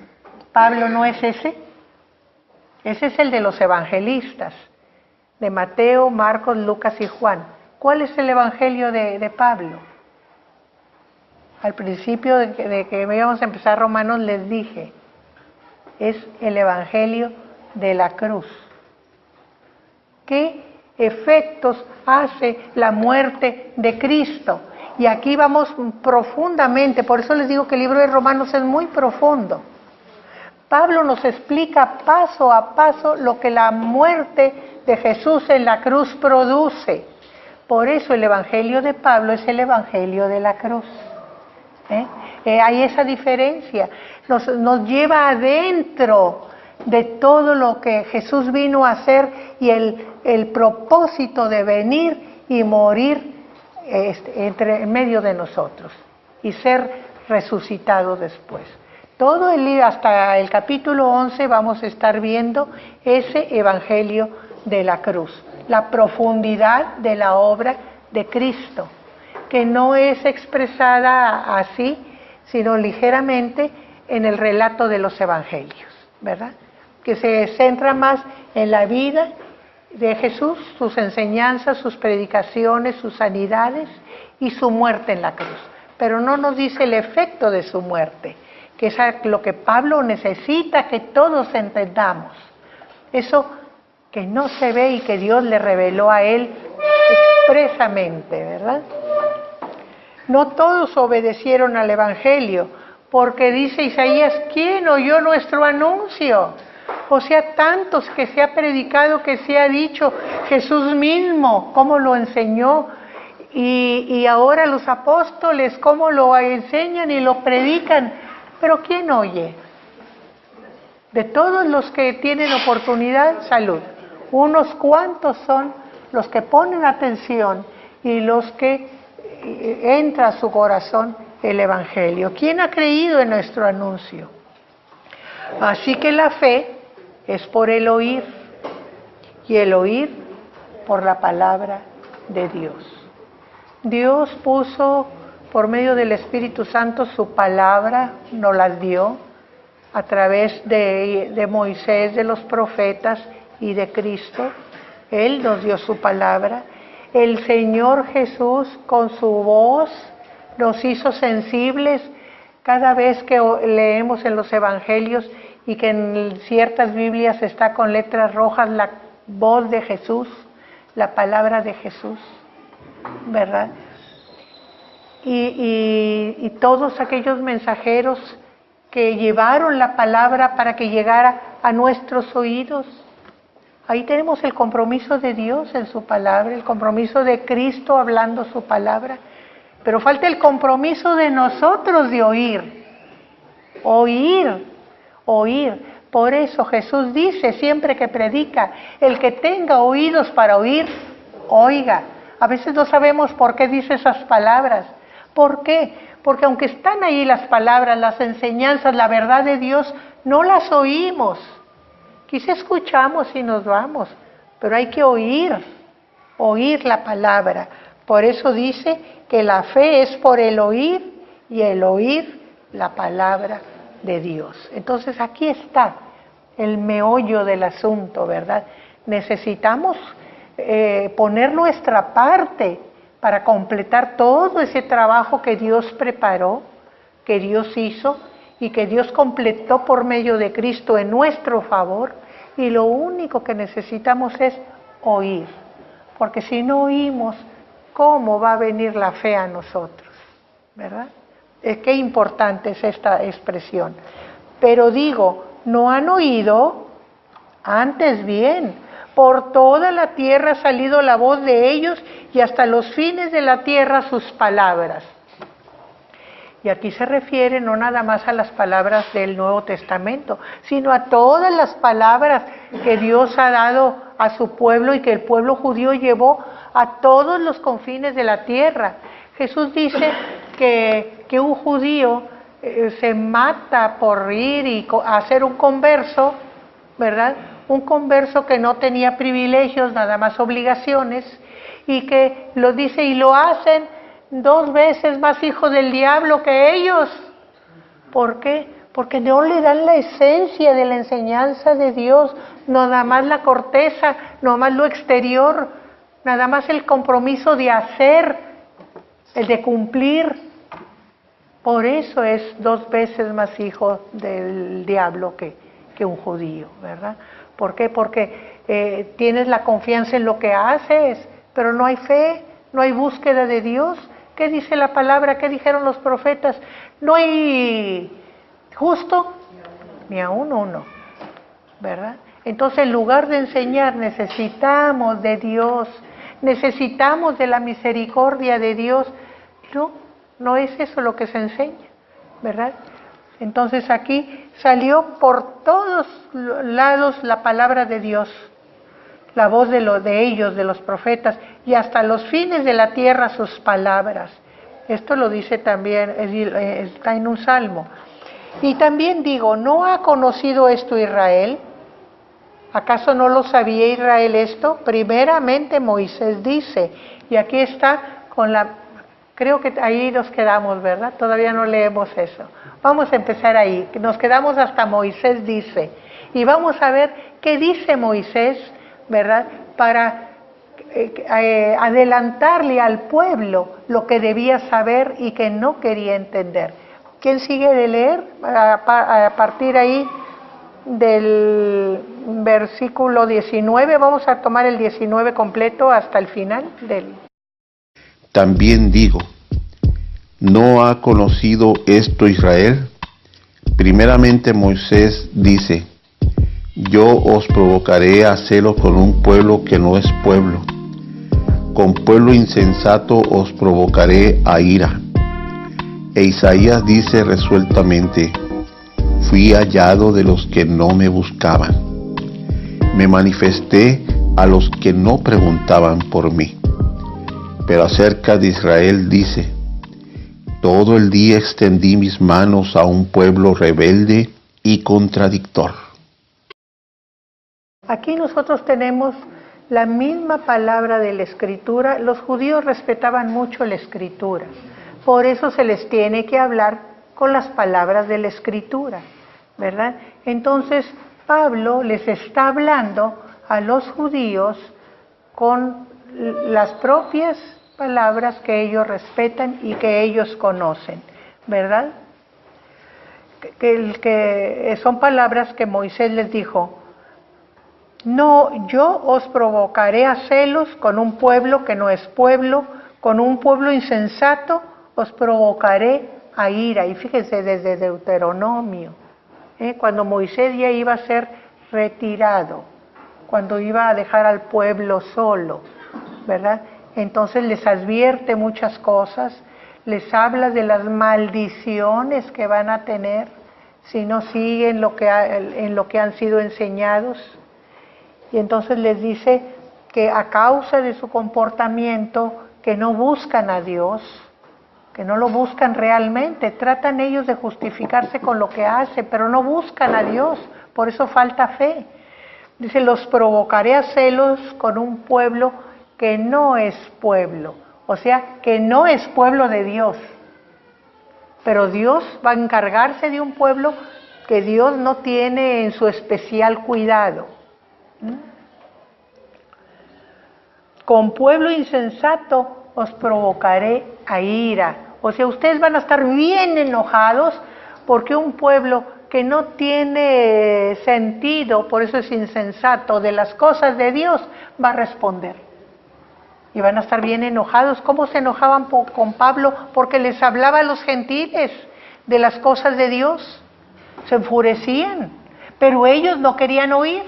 Pablo no es ese. Ese es el de los evangelistas, de Mateo, Marcos, Lucas y Juan. ¿Cuál es el Evangelio de Pablo? Al principio de que íbamos a empezar Romanos les dije, es el Evangelio de la cruz. ¿Qué efectos hace la muerte de Cristo? Y aquí vamos profundamente, por eso les digo que el libro de Romanos es muy profundo. Pablo nos explica paso a paso lo que la muerte de Jesús en la cruz produce. Por eso el Evangelio de Pablo es el Evangelio de la cruz. Hay esa diferencia. Nos lleva adentro de todo lo que Jesús vino a hacer y el propósito de venir y morir en medio de nosotros y ser resucitado después. Todo el libro, hasta el capítulo 11, vamos a estar viendo ese Evangelio de la cruz, la profundidad de la obra de Cristo, que no es expresada así, sino ligeramente en el relato de los Evangelios, ¿verdad? Que se centra más en la vida de Jesús, sus enseñanzas, sus predicaciones, sus sanidades y su muerte en la cruz. Pero no nos dice el efecto de su muerte, que es lo que Pablo necesita que todos entendamos. Eso que no se ve y que Dios le reveló a él expresamente, ¿verdad? No todos obedecieron al Evangelio, porque dice Isaías, ¿quién oyó nuestro anuncio? O sea, tantos que se ha predicado, que se ha dicho, Jesús mismo, cómo lo enseñó, y ahora los apóstoles, cómo lo enseñan y lo predican, pero ¿quién oye? De todos los que tienen oportunidad, salud. Unos cuantos son los que ponen atención y los que entra a su corazón el Evangelio. ¿Quién ha creído en nuestro anuncio? Así que la fe es por el oír, y el oír por la palabra de Dios. Dios puso por medio del Espíritu Santo su palabra, nos las dio a través de Moisés, de los profetas y de Cristo. Él nos dio su palabra. El Señor Jesús con su voz nos hizo sensibles cada vez que leemos en los Evangelios y que en ciertas Biblias está con letras rojas la voz de Jesús, la palabra de Jesús, ¿verdad? Y todos aquellos mensajeros que llevaron la palabra para que llegara a nuestros oídos. Ahí tenemos el compromiso de Dios en su palabra, el compromiso de Cristo hablando su palabra, pero falta el compromiso de nosotros de oír. Por eso Jesús dice siempre que predica, el que tenga oídos para oír, oiga. A veces no sabemos por qué dice esas palabras. ¿Por qué? Porque aunque están ahí las palabras, las enseñanzas, la verdad de Dios, no las oímos. Quizá escuchamos y nos vamos, pero hay que oír la palabra. Por eso dice que la fe es por el oír y el oír la palabra de Dios. Entonces aquí está el meollo del asunto, ¿verdad? Necesitamos poner nuestra parte para completar todo ese trabajo que Dios preparó, que Dios hizo y que Dios completó por medio de Cristo en nuestro favor, y lo único que necesitamos es oír, porque si no oímos, ¿cómo va a venir la fe a nosotros? ¿Verdad? Qué importante es esta expresión. Pero digo, ¿no han oído? Antes bien, por toda la tierra ha salido la voz de ellos y hasta los fines de la tierra sus palabras. Y aquí se refiere no nada más a las palabras del Nuevo Testamento, sino a todas las palabras que Dios ha dado a su pueblo y que el pueblo judío llevó a todos los confines de la tierra. Jesús dice que un judío se mata por ir y hacer un converso, ¿verdad? Un converso que no tenía privilegios, nada más obligaciones, y que lo dice y lo hacen 2 veces más hijos del diablo que ellos. ¿Por qué? Porque no le dan la esencia de la enseñanza de Dios, nada más la corteza, nada más lo exterior, nada más el compromiso de hacer, el de cumplir. Por eso es 2 veces más hijo del diablo que un judío, ¿verdad? ¿Por qué? Porque tienes la confianza en lo que haces, pero no hay fe, no hay búsqueda de Dios. ¿Qué dice la palabra? ¿Qué dijeron los profetas? No hay justo ni aún uno, ¿verdad? Entonces, en lugar de enseñar, necesitamos de Dios, necesitamos de la misericordia de Dios. No es eso lo que se enseña, ¿verdad? Entonces aquí salió por todos lados la palabra de Dios, la voz de ellos, de los profetas, y hasta los fines de la tierra sus palabras. Esto lo dice también, está en un salmo. Y también digo, ¿no ha conocido esto Israel? ¿Acaso no lo sabía Israel esto? Primeramente Moisés dice, y aquí está creo que ahí nos quedamos, ¿verdad? Todavía no leemos eso. Vamos a empezar ahí, nos quedamos hasta Moisés dice, y vamos a ver qué dice Moisés, ¿verdad? Para adelantarle al pueblo lo que debía saber y que no quería entender. ¿Quién sigue de leer? A partir ahí del versículo 19, vamos a tomar el 19 completo hasta el final del... También digo, ¿no ha conocido esto Israel? Primeramente Moisés dice, yo os provocaré a celo con un pueblo que no es pueblo. Con pueblo insensato os provocaré a ira. E Isaías dice resueltamente, fui hallado de los que no me buscaban. Me manifesté a los que no preguntaban por mí. Pero acerca de Israel dice, todo el día extendí mis manos a un pueblo rebelde y contradictor. Aquí nosotros tenemos la misma palabra de la Escritura. Los judíos respetaban mucho la Escritura, por eso se les tiene que hablar con las palabras de la Escritura, ¿verdad? Entonces Pablo les está hablando a los judíos con las propias palabras que ellos respetan y que ellos conocen, ¿verdad? Que son palabras que Moisés les dijo, no, yo os provocaré a celos con un pueblo que no es pueblo, con un pueblo insensato os provocaré a ira. Y fíjense desde Deuteronomio, cuando Moisés ya iba a ser retirado, cuando iba a dejar al pueblo solo, ¿verdad? Entonces les advierte muchas cosas, les habla de las maldiciones que van a tener si no siguen en lo que han sido enseñados. Y entonces les dice que a causa de su comportamiento, que no buscan a Dios, que no lo buscan realmente, tratan ellos de justificarse con lo que hacen, pero no buscan a Dios, por eso falta fe. Dice, los provocaré a celos con un pueblo que no es pueblo, o sea, que no es pueblo de Dios. pero Dios va a encargarse de un pueblo que Dios no tiene en su especial cuidado. Con pueblo insensato os provocaré a ira. O sea, ustedes van a estar bien enojados porque un pueblo que no tiene sentido, por eso es insensato, de las cosas de Dios, va a responder. Y van a estar bien enojados. ¿Cómo se enojaban con Pablo? Porque les hablaba a los gentiles de las cosas de Dios. Se enfurecían, pero ellos no querían oír.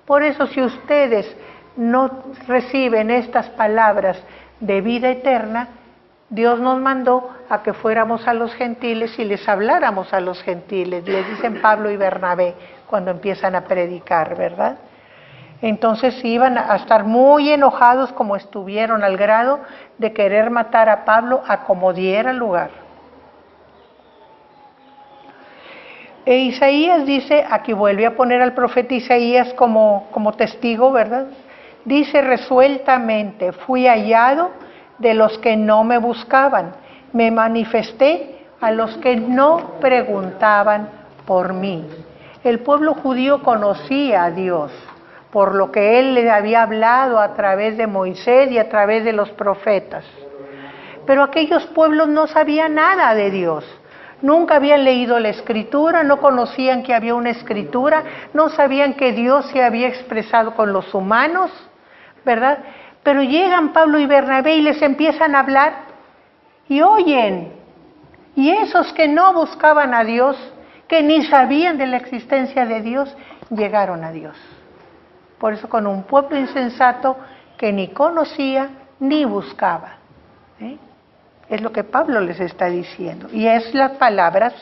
Por eso, si ustedes no reciben estas palabras de vida eterna, Dios nos mandó a que fuéramos a los gentiles y les habláramos a los gentiles. Les dicen Pablo y Bernabé cuando empiezan a predicar, ¿verdad? Entonces iban a estar muy enojados como estuvieron, al grado de querer matar a Pablo a como diera lugar. E Isaías dice, aquí vuelve a poner al profeta Isaías como testigo, ¿verdad? Dice resueltamente, fui hallado de los que no me buscaban, me manifesté a los que no preguntaban por mí. El pueblo judío conocía a Dios, por lo que Él le había hablado a través de Moisés y a través de los profetas. Pero aquellos pueblos no sabían nada de Dios. Nunca habían leído la Escritura, no conocían que había una Escritura, no sabían que Dios se había expresado con los humanos, ¿verdad? Pero llegan Pablo y Bernabé y les empiezan a hablar y oyen. Y esos que no buscaban a Dios, que ni sabían de la existencia de Dios, llegaron a Dios. Por eso con un pueblo insensato que ni conocía ni buscaba. Es lo que Pablo les está diciendo. Y es las palabras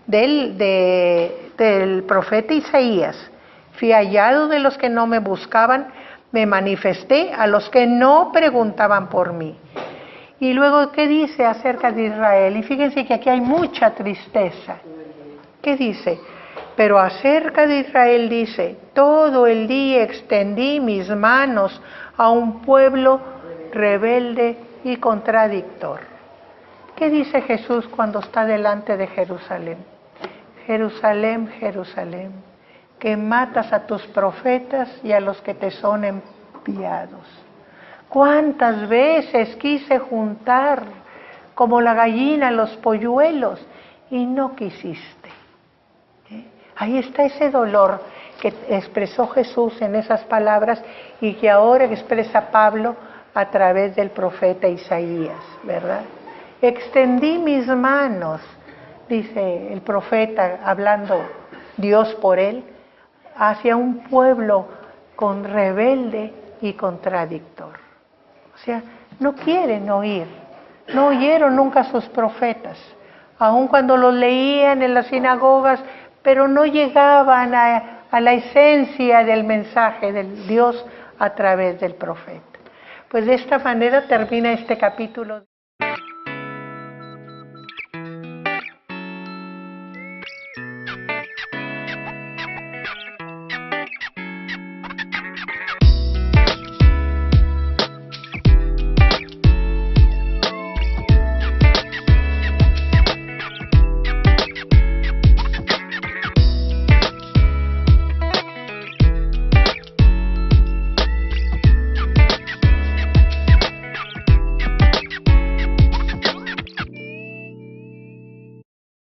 del profeta Isaías. Fui hallado de los que no me buscaban, me manifesté a los que no preguntaban por mí. Y luego, ¿qué dice acerca de Israel? Y fíjense que aquí hay mucha tristeza. ¿Qué dice? Pero acerca de Israel dice, todo el día extendí mis manos a un pueblo rebelde y contradictor. ¿Qué dice Jesús cuando está delante de Jerusalén? Jerusalén, Jerusalén, que matas a tus profetas y a los que te son enviados. ¿Cuántas veces quise juntar como la gallina los polluelos y no quisiste? Ahí está ese dolor que expresó Jesús en esas palabras y que ahora expresa Pablo a través del profeta Isaías, ¿verdad? Extendí mis manos, dice el profeta, hablando Dios por él, hacia un pueblo con rebelde y contradictor. O sea, no quieren oír, no oyeron nunca a sus profetas, aun cuando los leían en las sinagogas, pero no llegaban a la esencia del mensaje de Dios a través del profeta. Pues de esta manera termina este capítulo.